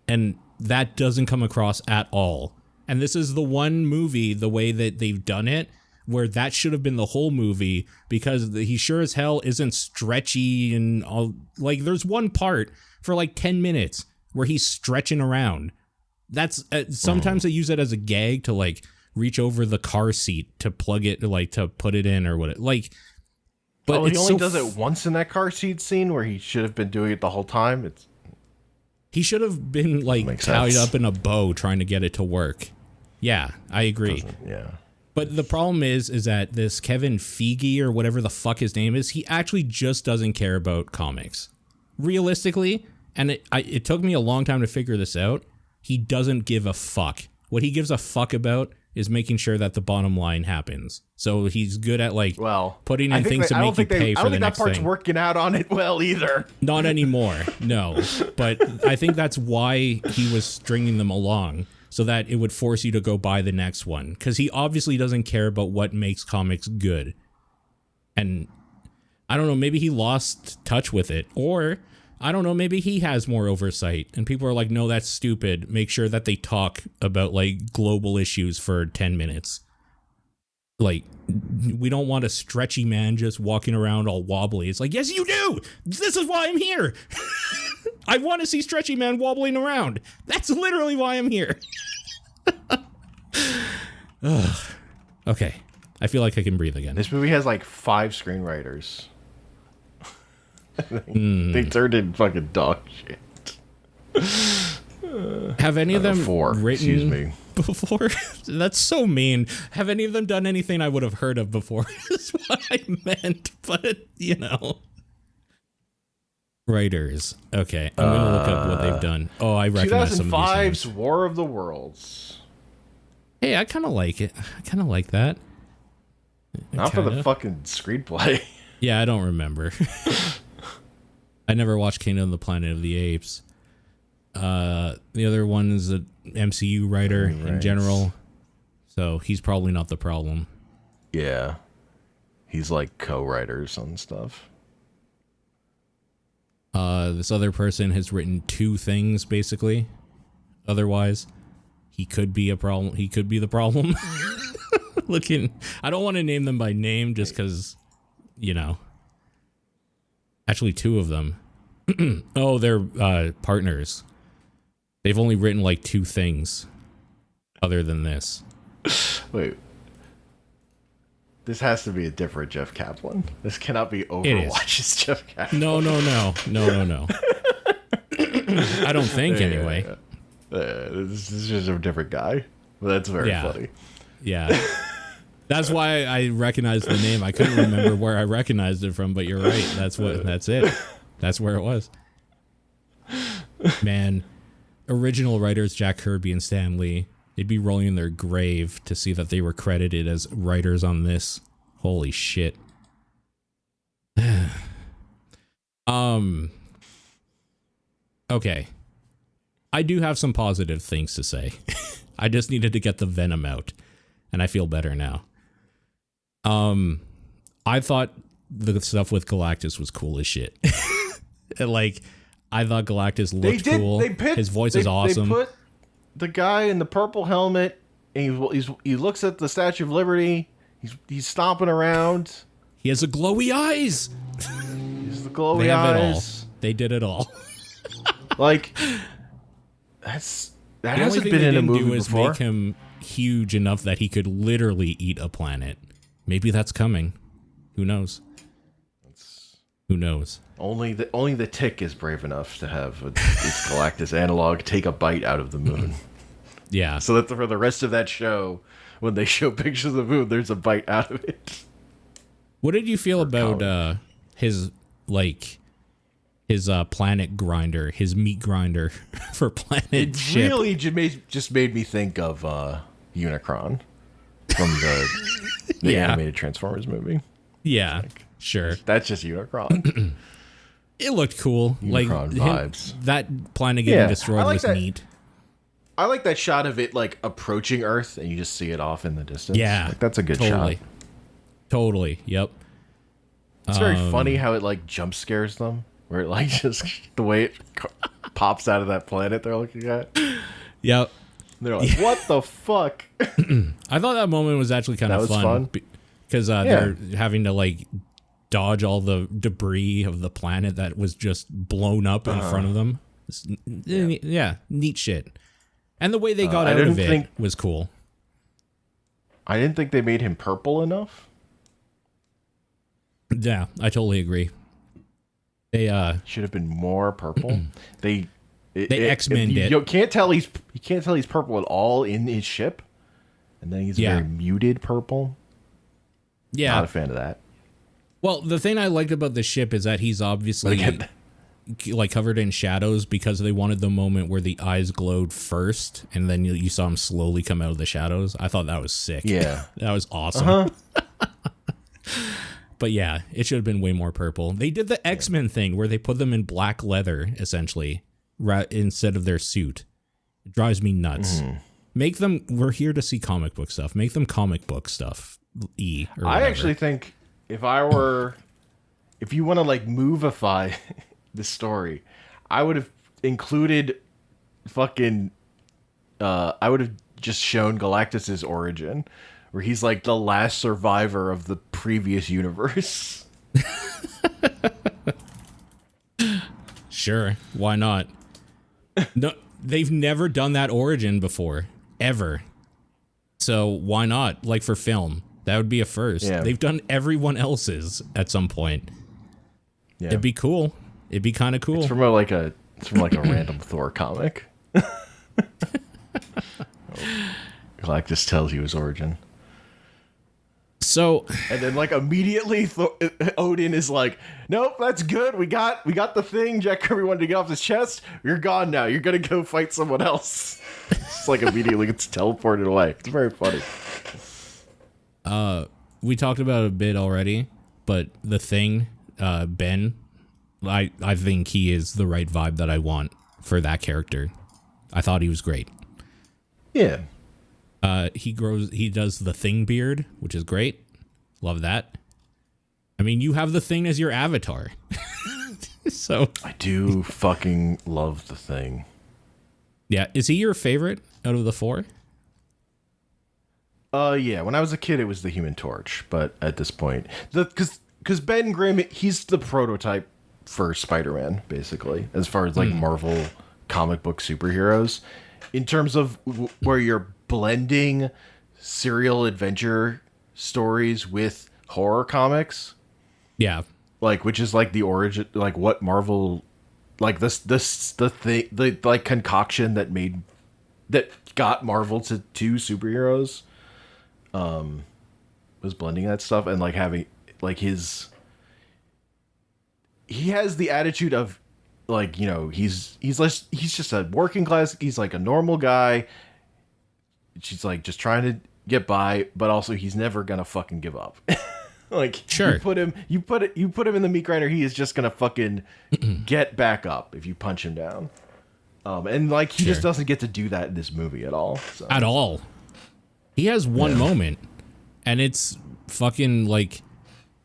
A: And that doesn't come across at all. And this is the one movie, the way that they've done it, where that should have been the whole movie, because he sure as hell isn't stretchy and all. Like, there's one part for like 10 minutes where he's stretching around. That's sometimes they use it as a gag to like reach over the car seat to plug it, like to put it in or what. Like, but
B: he only does it once in that car seat scene where he should have been doing it the whole time.
A: He should have been like tied up in a bow trying to get it to work. Yeah, I agree.
B: Yeah. But
A: the problem is that this Kevin Feige or whatever the fuck his name is, he actually just doesn't care about comics. Realistically, and it took me a long time to figure this out, he doesn't give a fuck. What he gives a fuck about is making sure that the bottom line happens. So he's good at like putting in things to make you pay for the next thing. I don't think that part's
B: working out on it well either.
A: Not anymore, no. But I think that's why he was stringing them along, so that it would force you to go buy the next one. Because he obviously doesn't care about what makes comics good. And I don't know, maybe he lost touch with it. Or, I don't know, maybe he has more oversight. And people are like, no, that's stupid. Make sure that they talk about like global issues for 10 minutes. Like, we don't want a stretchy man just walking around all wobbly. It's like, yes, you do. This is why I'm here. I want to see stretchy man wobbling around. That's literally why I'm here. Okay. I feel like I can breathe again.
B: This movie has like 5 screenwriters. They turned in fucking dog shit.
A: Have any of them
B: 4,
A: written before? That's so mean. Have any of them done anything I would have heard of before? Is what I meant, but you know. Writers. Okay, I'm gonna look up what they've done. Oh, I recognize some of these names.
B: 2005's War of the Worlds.
A: Hey, I kind of like it. I kind of like that.
B: Not for the fucking screenplay.
A: Yeah, I don't remember. I never watched Kingdom of the Planet of the Apes. The other one is an MCU writer in general, so he's probably not the problem.
B: Yeah, he's like co-writers on stuff.
A: This other person has written 2 things basically. Otherwise, he could be a problem. He could be the problem. Looking, I don't want to name them by name just because, you know. Actually, 2 of them. Oh, they're partners. They've only written like 2 things other than this.
B: Wait. This has to be a different Jeff Kaplan. This cannot be Overwatch's Jeff Kaplan.
A: No. I don't think anyway.
B: This is just a different guy. But that's very funny.
A: Yeah. That's why I recognized the name. I couldn't remember where I recognized it from, but you're right. That's it. That's where it was. Man, original writers Jack Kirby and Stan Lee. They'd be rolling in their grave to see that they were credited as writers on this. Holy shit. Okay. I do have some positive things to say. I just needed to get the venom out, and I feel better now. I thought the stuff with Galactus was cool as shit. Like, I thought Galactus looked cool. His voice is awesome.
B: They put the guy in the purple helmet, and he looks at the Statue of Liberty. He's stomping around.
A: He has the glowy eyes.
B: He's the glowy eyes.
A: They did it all.
B: Like, that hasn't been in a movie before.
A: The only thing they didn't do is make him huge enough that he could literally eat a planet. Maybe that's coming. Who knows? Who knows?
B: Only the Tick is brave enough to have its Galactus analog take a bite out of the moon.
A: Yeah.
B: So that for the rest of that show, when they show pictures of the moon, there's a bite out of it.
A: What did you feel about his planet grinder, his meat grinder for planet ship?
B: It really just made me think of Unicron from the animated Transformers movie.
A: Yeah, sure.
B: That's just Unicron.
A: It looked cool.
B: Unicron vibes.
A: That planet getting destroyed was neat.
B: I like that shot of it like approaching Earth, and you just see it off in the distance.
A: Yeah,
B: like, that's a good shot.
A: Totally. Yep.
B: It's very funny how it like jump scares them, where it like just the way it pops out of that planet they're looking at.
A: Yep.
B: They're like, "What the fuck?"
A: I thought that moment was actually kind of fun because they're having to like dodge all the debris of the planet that was just blown up in front of them. Yeah, neat shit. And the way they got out of it was cool.
B: I didn't think they made him purple enough.
A: Yeah, I totally agree. They
B: should have been more purple. They
A: X-Men'd it.
B: You can't tell he's purple at all in his ship, and then he's very muted purple.
A: Yeah,
B: not a fan of that.
A: Well, the thing I liked about the ship is that he's obviously like covered in shadows because they wanted the moment where the eyes glowed first, and then you saw him slowly come out of the shadows. I thought that was sick.
B: Yeah,
A: that was awesome. But yeah, it should have been way more purple. They did the X-Men thing where they put them in black leather, essentially, instead of their suit. It drives me nuts. Make them, we're here to see comic book stuff. Make them comic book stuff. I
B: actually think if you want to like movify the story, I would have included I would have just shown Galactus's origin, where he's like the last survivor of the previous universe.
A: Sure, why not? No, they've never done that origin before, ever. So why not? Like for film, that would be a first. Yeah. They've done everyone else's at some point. Yeah. It'd be cool. It'd be kind of cool.
B: It's from a random Thor comic. Galactus tells you his origin.
A: So,
B: and then like immediately Odin is like, "Nope, that's good. We got the thing Jack Kirby wanted to get off his chest. You're gone now. You're gonna go fight someone else." It's like immediately gets teleported away. It's very funny.
A: We talked about it a bit already, but the Thing, Ben, I think he is the right vibe that I want for that character. I thought he was great.
B: Yeah.
A: He does the Thing beard, which is great. Love that. I mean, you have the Thing as your avatar. So
B: I do fucking love the Thing.
A: Yeah. Is he your favorite out of the four?
B: Yeah. When I was a kid, it was the Human Torch, but at this point, because Ben Grimm, he's the prototype for Spider-Man, basically, as far as like Marvel comic book superheroes, in terms of where you're blending serial adventure stories with horror comics.
A: Yeah.
B: Like, which is like the origin, like what Marvel, like the thing, the like concoction that got Marvel to two superheroes, was blending that stuff and like having like he has the attitude of like, you know, he's just a working class, he's like a normal guy. she's like just trying to get by, but also he's never gonna fucking give up. Like,
A: sure,
B: you put him in the meat grinder, he is just gonna fucking get back up if you punch him down. And like he just doesn't get to do that in this movie at all. So.
A: At all. He has one moment, and it's fucking like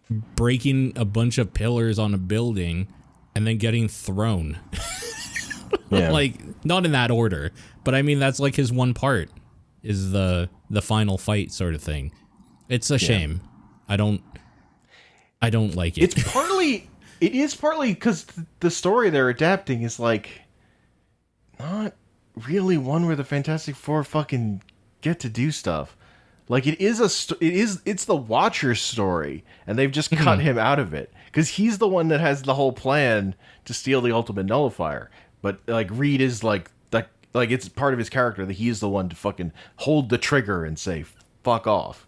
A: breaking a bunch of pillars on a building and then getting thrown. Like, not in that order, but I mean that's like his one part is the final fight sort of thing. It's a shame. I don't like it. It is partly because the story they're adapting is like not really one where the Fantastic Four fucking get to do stuff. Like it's the Watcher's story, and they've just cut him out of it because he's the one that has the whole plan to steal the Ultimate Nullifier. But like Reed is like it's part of his character that he is the one to fucking hold the trigger and say fuck off.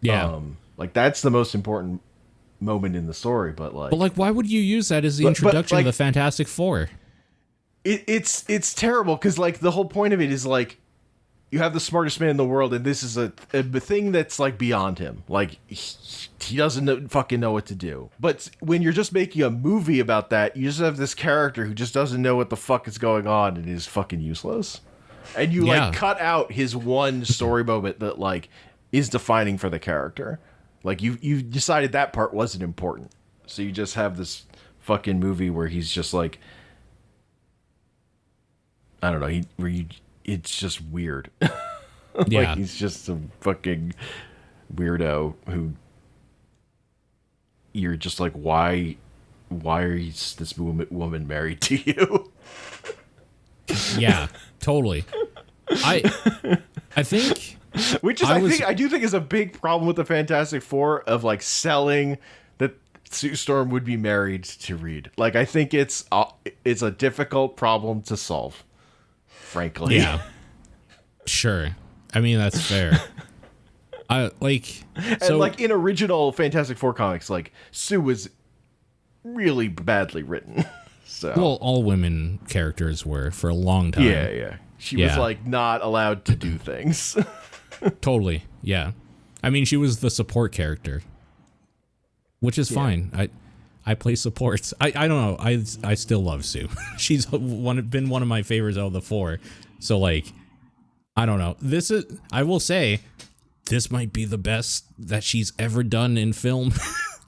A: Yeah,
B: like that's the most important moment in the story. But
A: why would you use that as the introduction of the Fantastic Four?
B: It's terrible because like the whole point of it is like you have the smartest man in the world, and this is a thing that's like beyond him. Like he doesn't fucking know what to do. But when you're just making a movie about that, you just have this character who just doesn't know what the fuck is going on and is fucking useless. And you like cut out his one story moment that like is defining for the character. Like you decided that part wasn't important, so you just have this fucking movie where he's just like, I don't know, it's just weird. Like he's just a fucking weirdo who you're just like, why is this woman married to you?
A: Yeah, totally. I think,
B: which is I do think is a big problem with the Fantastic Four of like selling that Sue Storm would be married to Reed. Like I think it's a difficult problem to solve, frankly.
A: Yeah. Sure. I mean, that's fair. And
B: like in original Fantastic Four comics, like Sue was really badly written. So
A: well, all women characters were for a long time.
B: Yeah. She was like not allowed to do things.
A: Totally. Yeah. I mean, she was the support character, which is fine. I play supports. I don't know. I still love Sue. She's been one of my favorites out of the four. So like, I don't know. I will say, this might be the best that she's ever done in film.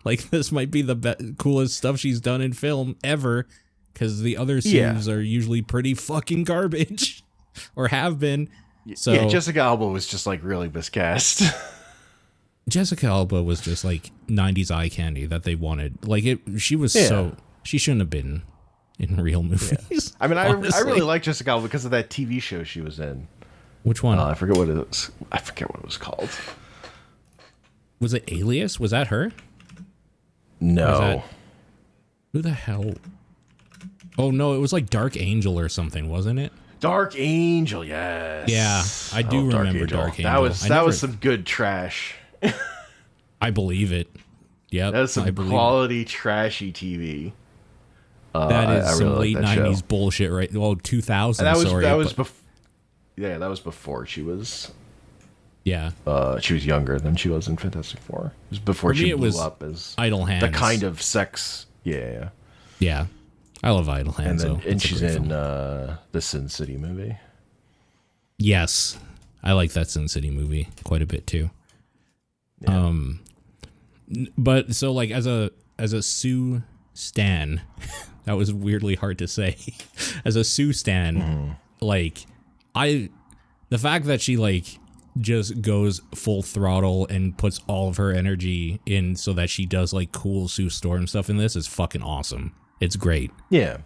A: Like, this might be the coolest stuff she's done in film ever, because the other Sues are usually pretty fucking garbage, or have been. So
B: yeah, Jessica Alba was just like really miscast.
A: Jessica Alba was just like 90s eye candy that they wanted. Like she shouldn't have been in real movies.
B: Yeah. I mean, I really like Jessica Alba because of that TV show she was in.
A: Which one?
B: I forget what it was. I forget what it was called.
A: Was it Alias? Was that her?
B: No.
A: Who the hell? Oh no, it was like Dark Angel or something, wasn't it?
B: Dark Angel, yes.
A: Yeah, I do remember Dark Angel.
B: That was some good trash.
A: I believe it. Yeah,
B: that was some quality trashy TV.
A: That is some late 90s bullshit, right? Well, 2000.
B: That was before she was.
A: Yeah.
B: She was younger than she was in Fantastic Four. It was before she blew up as
A: Idle Hands.
B: The kind of sex. Yeah.
A: Yeah. I love Idle Hands.
B: And she's in the Sin City movie.
A: Yes. I like that Sin City movie quite a bit too.
B: Yeah.
A: But so like as a Sue stan, that was weirdly hard to say. As a Sue stan, like the fact that she like just goes full throttle and puts all of her energy in so that she does like cool Sue Storm stuff in this is fucking awesome. It's great.
B: Yeah.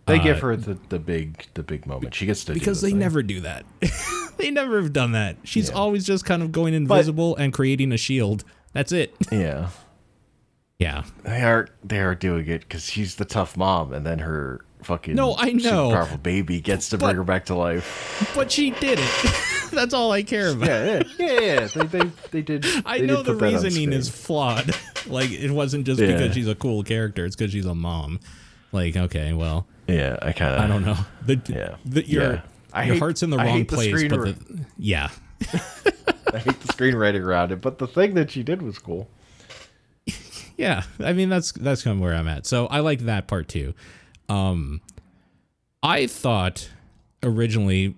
B: They give her the big moment. She gets to
A: because
B: do
A: they never do that. They never have done that. She's always just kind of going invisible and creating a shield. That's it.
B: Yeah.
A: Yeah.
B: They are doing it because she's the tough mom, and then her fucking
A: I know.
B: super powerful baby gets to bring her back to life.
A: But she did it. That's all I care about.
B: Yeah. They did.
A: I know the reasoning is flawed. Like, it wasn't just because she's a cool character. It's because she's a mom. Like, okay, well.
B: Yeah, I don't know.
A: Your heart's in the wrong place.
B: I hate the screenwriting around it, but the thing that she did was cool.
A: Yeah, I mean that's kind of where I'm at. So I like that part too. I thought originally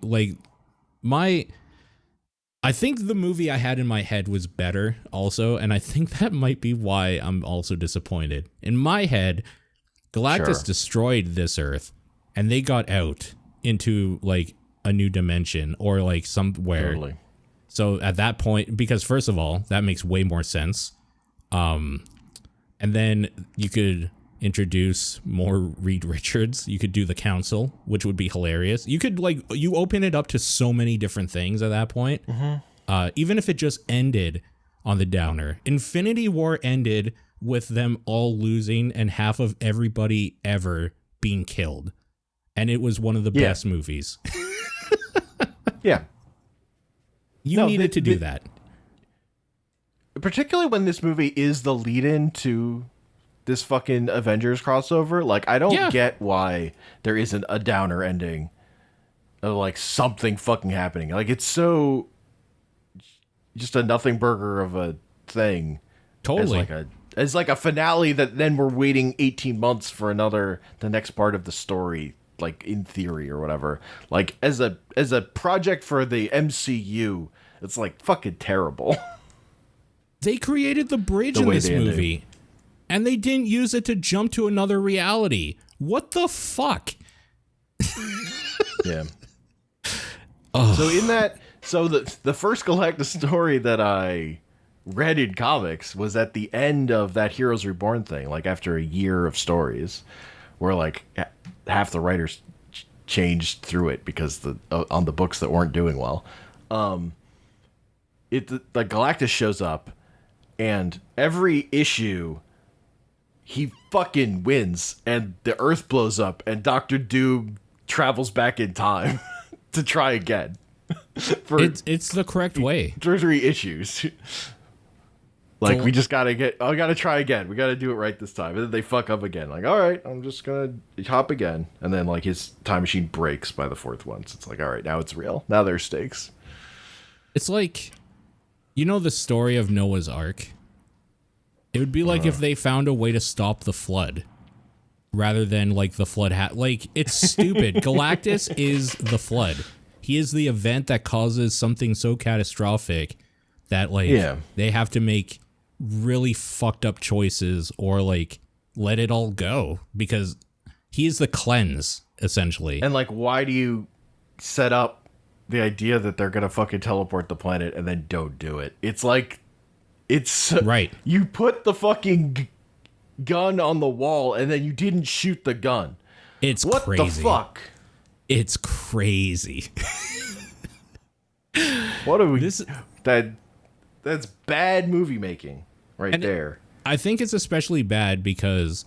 A: I think the movie I had in my head was better also, and I think that might be why I'm also disappointed. In my head, Galactus destroyed this Earth, and they got out into like a new dimension or like somewhere.
B: Totally.
A: So at that point, because first of all, that makes way more sense. And then you could introduce more Reed Richards. You could do the council, which would be hilarious. You could you open it up to so many different things at that point. Even if it just ended on the downer. Infinity War ended with them all losing and half of everybody ever being killed. And it was one of the best movies.
B: Yeah.
A: You needed to do that.
B: Particularly when this movie is the lead-in to this fucking Avengers crossover. Like, I don't get why there isn't a downer ending of, like, something fucking happening. Like, it's so just a nothing burger of a thing.
A: Totally.
B: As like a finale that then we're waiting 18 months for the next part of the story, like, in theory or whatever. Like, as a project for the MCU, it's, like, fucking terrible.
A: They created the bridge in this movie, and they didn't use it to jump to another reality. What the fuck?
B: Yeah. So the first Galactus story that I read in comics was at the end of that Heroes Reborn thing, like after a year of stories, where like half the writers changed through it because on the books that weren't doing well. Galactus shows up, and every issue he fucking wins, and the Earth blows up, and Doctor Doom travels back in time to try again.
A: It's the correct way.
B: 3 issues. Like, we just gotta try again. We gotta do it right this time. And then they fuck up again. Like, all right, I'm just gonna hop again. And then, like, his time machine breaks by the 4th one. So it's like, all right, now it's real. Now there's stakes.
A: It's like, you know the story of Noah's Ark? It would be like if they found a way to stop the flood rather than, like, the flood like, it's stupid. Galactus is the flood. He is the event that causes something so catastrophic that, like, they have to make really fucked up choices or, like, let it all go because he is the cleanse, essentially.
B: And, like, why do you set up the idea that they're gonna fucking teleport the planet and then don't do it? It's like, right. You put the fucking gun on the wall and then you didn't shoot the gun.
A: It's
B: what
A: crazy.
B: What the fuck?
A: It's crazy.
B: What are we? That's bad movie making right there.
A: I think it's especially bad because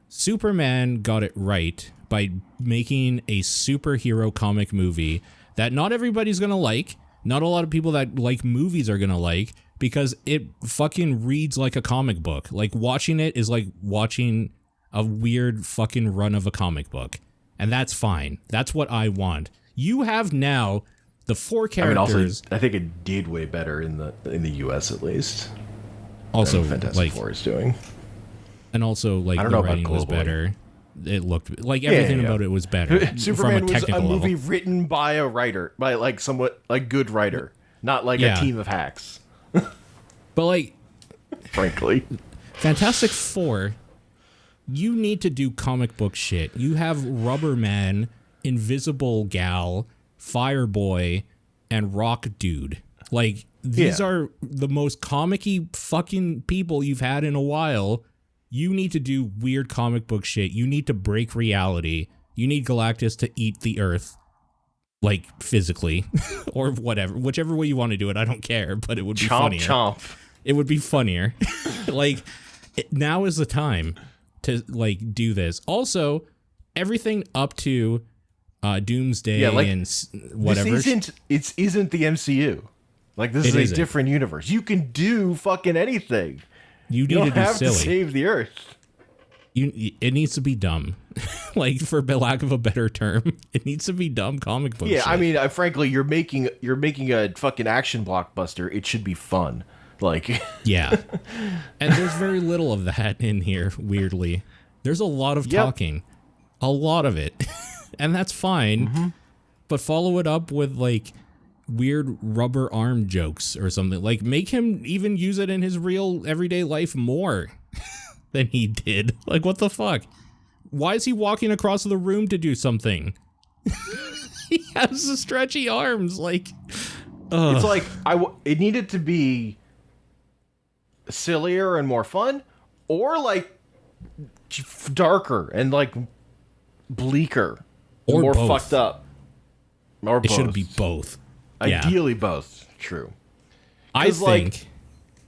A: Superman got it right by making a superhero comic movie that not everybody's gonna like. Not a lot of people that like movies are gonna like because it fucking reads like a comic book. Like, watching it is like watching a weird fucking run of a comic book. And that's fine. That's what I want. You have now the 4 characters. I mean, also,
B: I think it did way better in the US at least.
A: Also,
B: Fantastic Four is doing.
A: And also, like, the writing was better. It looked like everything about it was better.
B: Superman was a movie written by a writer, by like somewhat like good writer, not like a team of hacks.
A: But like,
B: frankly,
A: Fantastic Four. You need to do comic book shit. You have Rubber Man, Invisible Gal, Fireboy, and Rock Dude. Like, these are the most comic-y fucking people you've had in a while. You need to do weird comic book shit. You need to break reality. You need Galactus to eat the Earth. Like, physically. Or whatever. Whichever way you want to do it, I don't care. But it would be funnier.
B: Chomp.
A: It would be funnier. Like, now is the time to, like, do this. Also, everything up to Doomsday and whatever.
B: This isn't the MCU. Like, this is a different universe. You can do fucking anything.
A: You
B: don't
A: to do
B: have
A: silly.
B: to save the Earth.
A: It needs to be dumb. Like, for lack of a better term, it needs to be dumb comic book shit.
B: I mean, frankly, you're making a fucking action blockbuster. It should be fun. Like,
A: yeah. And there's very little of that in here, weirdly. There's a lot of talking. A lot of it. And that's fine. Mm-hmm. But follow it up with, like, weird rubber arm jokes or something. Like, make him even use it in his real everyday life more than he did. Like, what the fuck? Why is he walking across the room to do something? He has the stretchy arms. Like,
B: it's like it needed to be sillier and more fun, or like darker and like bleaker, or more
A: both.
B: fucked up. Or
A: it should be both.
B: Ideally, both. True.
A: I think
B: like,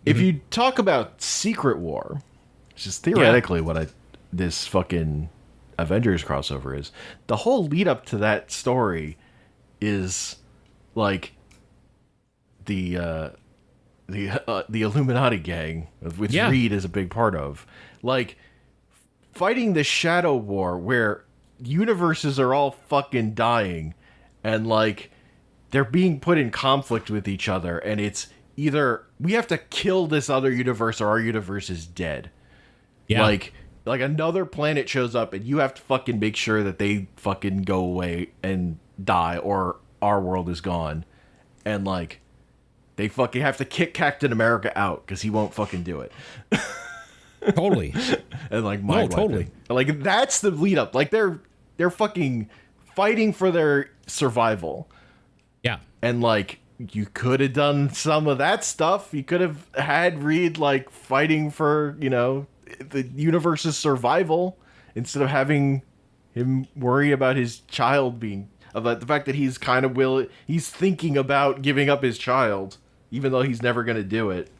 B: if you talk about Secret War, which is theoretically what this fucking Avengers crossover is, the whole lead up to that story is like the Illuminati gang, which Reed is a big part of, like fighting the Shadow War where universes are all fucking dying and like they're being put in conflict with each other, and it's either we have to kill this other universe or our universe is dead. Yeah. Like another planet shows up and you have to fucking make sure that they fucking go away and die or our world is gone. And like they fucking have to kick Captain America out because he won't fucking do it.
A: Totally.
B: And like totally. Like that's the lead up. Like they're fucking fighting for their survival.
A: Yeah.
B: And like you could have done some of that stuff. You could have had Reed like fighting for, you know, the universe's survival instead of having him worry about his child about the fact that he's kind of he's thinking about giving up his child, even though he's never going to do it.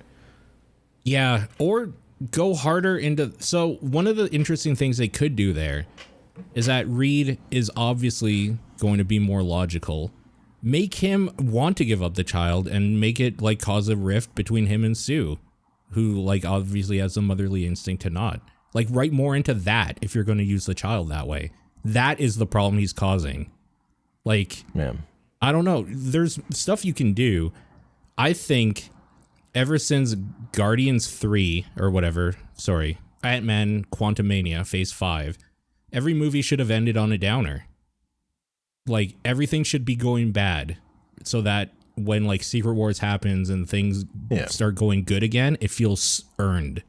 A: Yeah. Or go harder into, so one of the interesting things they could do there is that Reed is obviously going to be more logical. Make him want to give up the child and make it like cause a rift between him and Sue, who like obviously has a motherly instinct to not. Like, write more into that if you're going to use the child that way. That is the problem he's causing. Like, I don't know. There's stuff you can do. I think ever since Guardians 3 or whatever, Ant-Man Quantumania Phase 5, every movie should have ended on a downer. Like, everything should be going bad so that when like Secret Wars happens and things start going good again, it feels earned.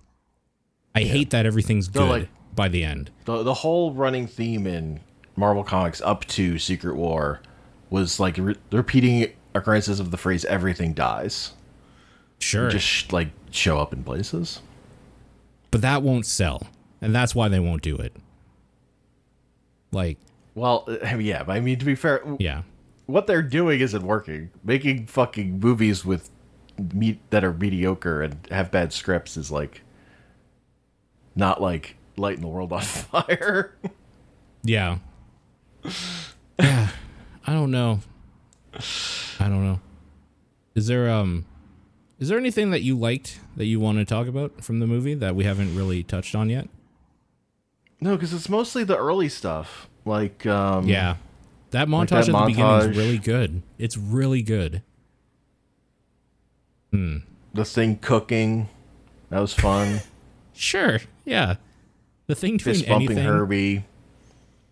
A: I hate that everything's good by the end.
B: The whole running theme in Marvel Comics up to Secret War was like repeating occurrences of the phrase "everything dies."
A: Sure,
B: just like show up in places,
A: but that won't sell, and that's why they won't do it. Like,
B: well, yeah, but I mean, to be fair, what they're doing isn't working. Making fucking movies with that are mediocre and have bad scripts is like not like lighting the world on fire.
A: Yeah. I don't know. Is there anything that you liked that you want to talk about from the movie that we haven't really touched on yet?
B: No, because it's mostly the early stuff. Like,
A: that montage at the beginning is really good. It's really good.
B: The Thing cooking, that was fun.
A: Sure, yeah. The Thing doing
B: fist bumping
A: anything.
B: Herbie.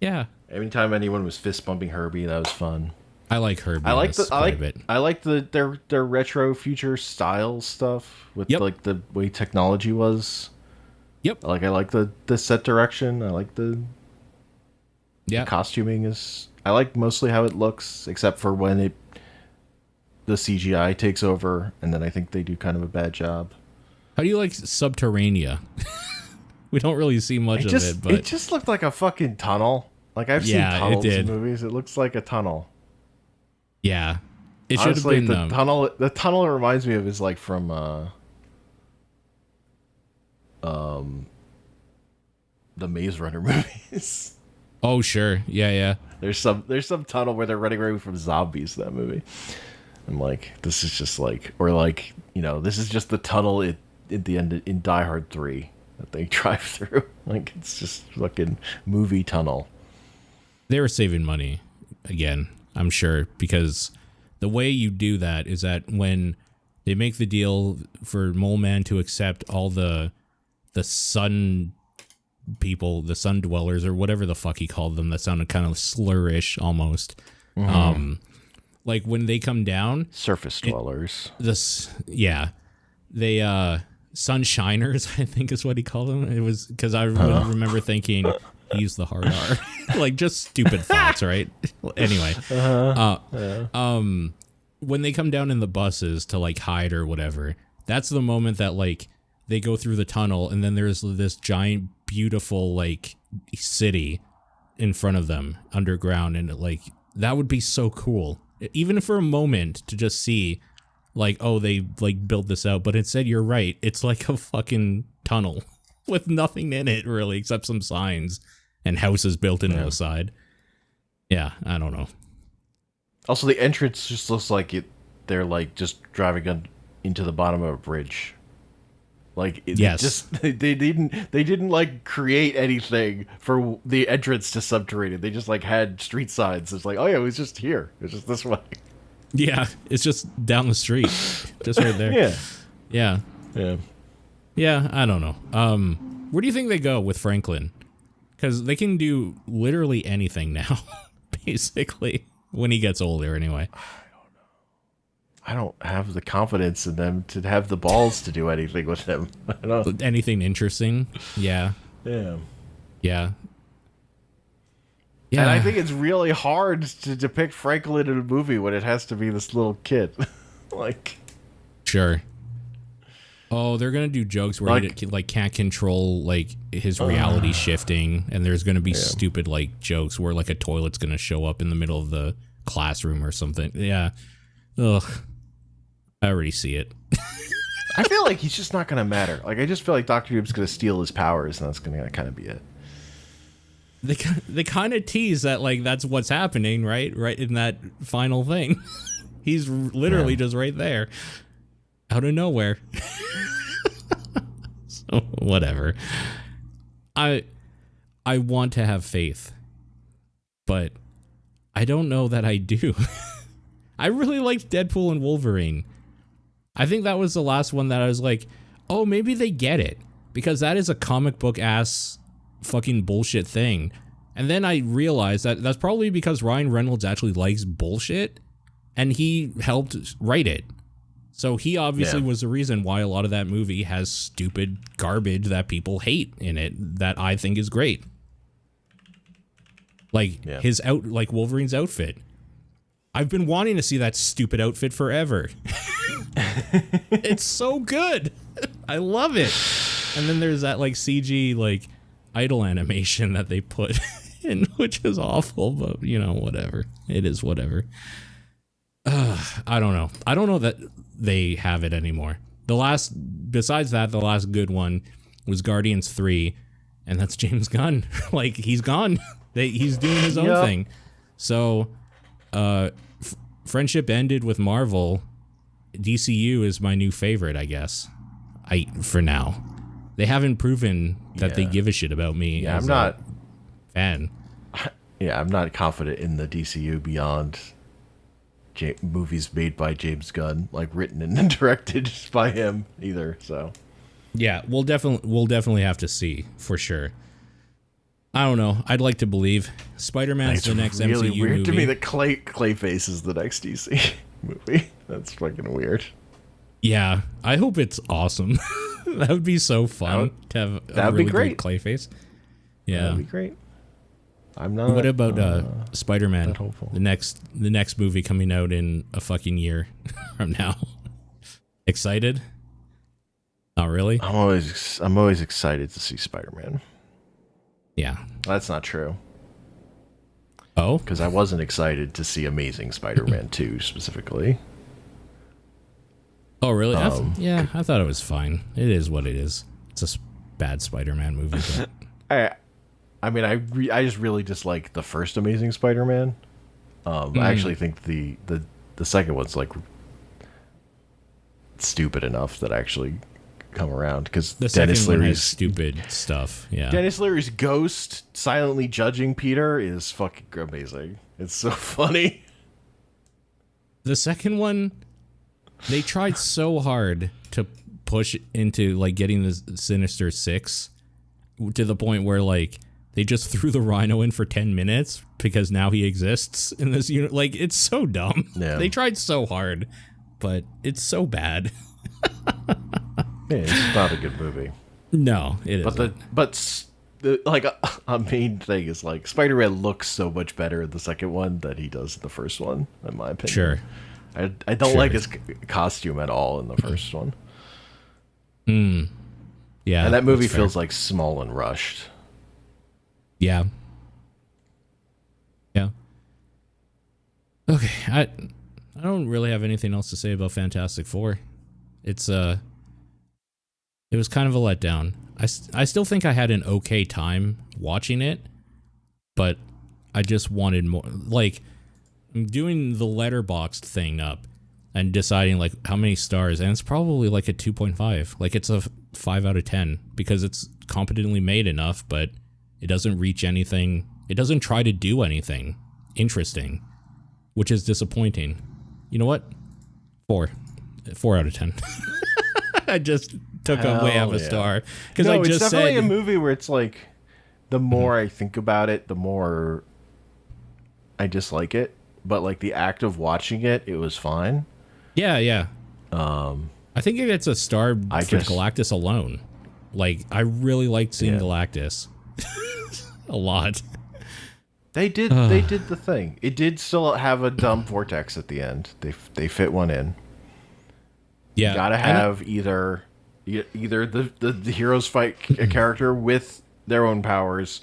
A: Yeah.
B: Anytime anyone was fist bumping Herbie, that was fun.
A: I like Herbie.
B: I like their retro future style stuff with like the way technology was.
A: Yep.
B: I like the set direction. I like the costuming is. I like mostly how it looks, except for when the CGI takes over, and then I think they do kind of a bad job.
A: How do you like Subterranea? We don't really see much of it, but
B: it just looked like a fucking tunnel. Like I've seen tunnels in movies. It looks like a tunnel.
A: Yeah, it should have been
B: the tunnel. The tunnel it reminds me of is like from the Maze Runner movies.
A: Oh sure, yeah.
B: There's some tunnel where they're running away from zombies in that movie. I'm like, this is just like, or like, you know, this is just the tunnel at the end in Die Hard 3. that they drive through. Like, it's just fucking movie tunnel.
A: They were saving money again, I'm sure, because the way you do that is that when they make the deal for Mole Man to accept all the sun people, the sun dwellers, or whatever the fuck he called them, that sounded kind of slurish almost. Like when they come down,
B: surface dwellers.
A: They sunshiners, I think is what he called them. It was because I remember thinking he used the hard R. Like, just stupid thoughts, right? Anyway, when they come down in the buses to like hide or whatever, that's the moment that like they go through the tunnel, and then there's this giant, beautiful like city in front of them underground, and like that would be so cool, even for a moment, to just see like, oh, they like built this out. But instead, you're right, it's like a fucking tunnel with nothing in it really except some signs and houses built into the side. Yeah, I don't know. Also,
B: the entrance just looks like they're like just driving into the bottom of a bridge. Like, they didn't like create anything for the entrance to Subterranean. They just like had street signs. It's like, oh yeah, it was just here. It's just this way.
A: Yeah, it's just down the street, just right there. Yeah. I don't know. Where do you think they go with Franklin? Because they can do literally anything now, basically, when he gets older. Anyway.
B: I don't have the confidence in them to have the balls to do anything with him. I don't.
A: Anything interesting? Yeah.
B: And I think it's really hard to depict Franklin in a movie when it has to be this little kid. Like,
A: sure. Oh, they're gonna do jokes where he like can't control like his reality shifting, and there's gonna be stupid like jokes where like a toilet's gonna show up in the middle of the classroom or something. Yeah. Ugh. I already see it.
B: I feel like he's just not going to matter. Like, I just feel like Dr. Doom's going to steal his powers, and that's going to kind of be it.
A: They kind of tease that, like, that's what's happening, right? Right in that final thing. He's literally just right there. Out of nowhere. So, whatever. I want to have faith, but I don't know that I do. I really liked Deadpool and Wolverine. I think that was the last one that I was like, oh, maybe they get it. Because that is a comic book ass fucking bullshit thing. And then I realized that that's probably because Ryan Reynolds actually likes bullshit, and he helped write it. So he obviously was the reason why a lot of that movie has stupid garbage that people hate in it that I think is great. Like like Wolverine's outfit. I've been wanting to see that stupid outfit forever. It's so good. I love it. And then there's that like CG like idle animation that they put in, which is awful, but you know, whatever. It is whatever. I don't know. I don't know that they have it anymore. Besides that, the last good one was Guardians 3, and that's James Gunn. Like, he's gone. He's doing his own thing. So, friendship ended with Marvel. DCU is my new favorite, I guess. For now. They haven't proven that they give a shit about me.
B: Yeah, I'm not
A: a fan.
B: Yeah, I'm not confident in the DCU beyond movies made by James Gunn, like written and directed by him either. So,
A: yeah, we'll definitely have to see for sure. I don't know. I'd like to believe Spider-Man's the next MCU movie. It's really weird
B: to me that Clayface is the next DC movie. That's fucking weird.
A: Yeah, I hope it's awesome. That would be so fun to have a really great Clayface. Yeah,
B: that'd be great. I'm not.
A: What about Spider-Man? The next movie coming out in a fucking year from now. Excited? Not really.
B: I'm always excited to see Spider-Man.
A: Yeah,
B: that's not true.
A: Oh,
B: because I wasn't excited to see Amazing Spider-Man 2 specifically.
A: Oh, really? I thought it was fine. It is what it is. It's a bad Spider-Man movie. But
B: I just really dislike the first Amazing Spider-Man. I actually think the second one's like stupid enough that I actually come around because
A: The
B: Dennis
A: second one has
B: Leary's
A: stupid stuff. Yeah.
B: Dennis Leary's ghost silently judging Peter is fucking amazing. It's so funny.
A: The second one, they tried so hard to push into like getting the Sinister Six to the point where like they just threw the Rhino in for 10 minutes because now he exists in this unit. Like, it's so dumb.
B: Yeah.
A: They tried so hard, but it's so bad.
B: Yeah, it's not a good movie.
A: No, it isn't.
B: But like a main thing is like Spider-Man looks so much better in the second one than he does in the first one, in my opinion.
A: Sure.
B: I don't like his costume at all in the first one.
A: Yeah.
B: And that movie feels like small and rushed.
A: Yeah. Yeah. Okay, I don't really have anything else to say about Fantastic Four. It was kind of a letdown. I still think I had an okay time watching it, but I just wanted more. Like, doing the letterboxed thing up and deciding like how many stars, and it's probably like a 2.5. Like, it's a 5 out of 10 because it's competently made enough, but it doesn't reach anything. It doesn't try to do anything interesting, which is disappointing. You know what? 4 out of 10. I just took away half a star because I just
B: it's definitely
A: said
B: a movie where it's like the more I think about it, the more I dislike it. But like the act of watching it, it was fine.
A: Yeah. I think it gets a star for Galactus alone. Like, I really liked seeing Galactus a lot.
B: They did the thing. It did still have a dumb vortex at the end. They fit one in.
A: Yeah,
B: you gotta have either the heroes fight a character with their own powers.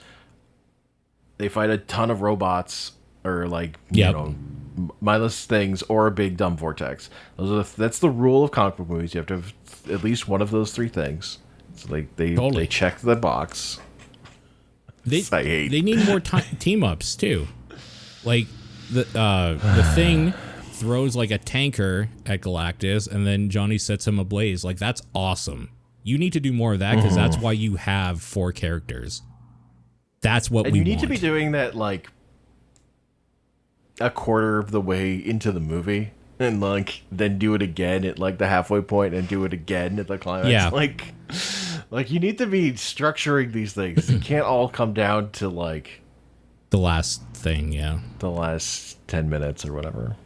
B: They fight a ton of robots or like you know mindless things or a big dumb vortex. That's the rule of comic book movies. You have to have at least one of those three things. So they check the box.
A: They need more team ups too. Like the Thing throws like a tanker at Galactus, and then Johnny sets him ablaze. Like, that's awesome. You need to do more of that because that's why you have 4 characters. That's what we want.
B: You need to be doing that like a quarter of the way into the movie, and like then do it again at like the halfway point, and do it again at the climax.
A: Yeah.
B: Like you need to be structuring these things. It can't all come down to like
A: the last thing,
B: the last 10 minutes or whatever.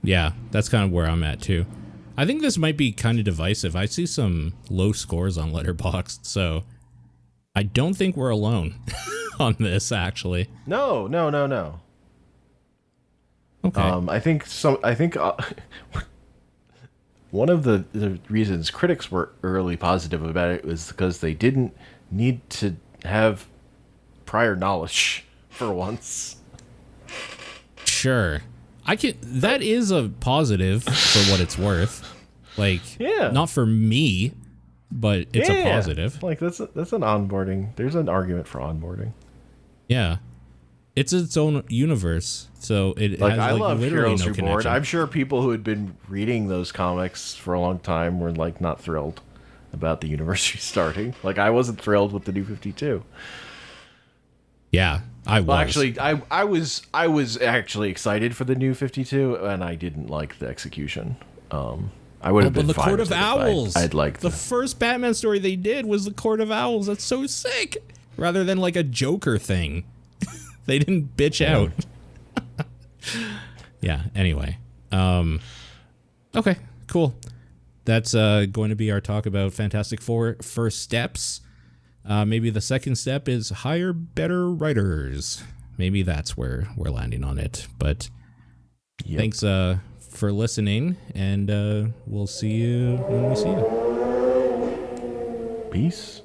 A: Yeah, that's kind of where I'm at too. I think this might be kind of divisive. I see some low scores on Letterboxd, so I don't think we're alone on this, actually.
B: No.
A: Okay.
B: I think one of the reasons critics were early positive about it was because they didn't need to have prior knowledge for once.
A: Sure. That is a positive for what it's worth. Like, not for me, but it's a positive.
B: Like, that's an onboarding. There's an argument for onboarding.
A: Yeah. It's its own universe, so it has
B: I love
A: literally
B: Heroes
A: no
B: Reborn.
A: connection.
B: I'm sure people who had been reading those comics for a long time were like not thrilled about the universe restarting. Like, I wasn't thrilled with the New 52.
A: Yeah, I was.
B: Well, actually, I was actually excited for the New 52, and I didn't like the execution. I would have been
A: the
B: fine
A: Court
B: with
A: of
B: it if
A: Owls.
B: I'd like
A: the first Batman story they did was the Court of Owls. That's so sick. Rather than like a Joker thing, they didn't bitch out. Yeah. Anyway. Okay. Cool. That's going to be our talk about Fantastic Four first steps. Maybe the second step is hire better writers. Maybe that's where we're landing on it. But thanks for listening, and we'll see you when we see you.
B: Peace.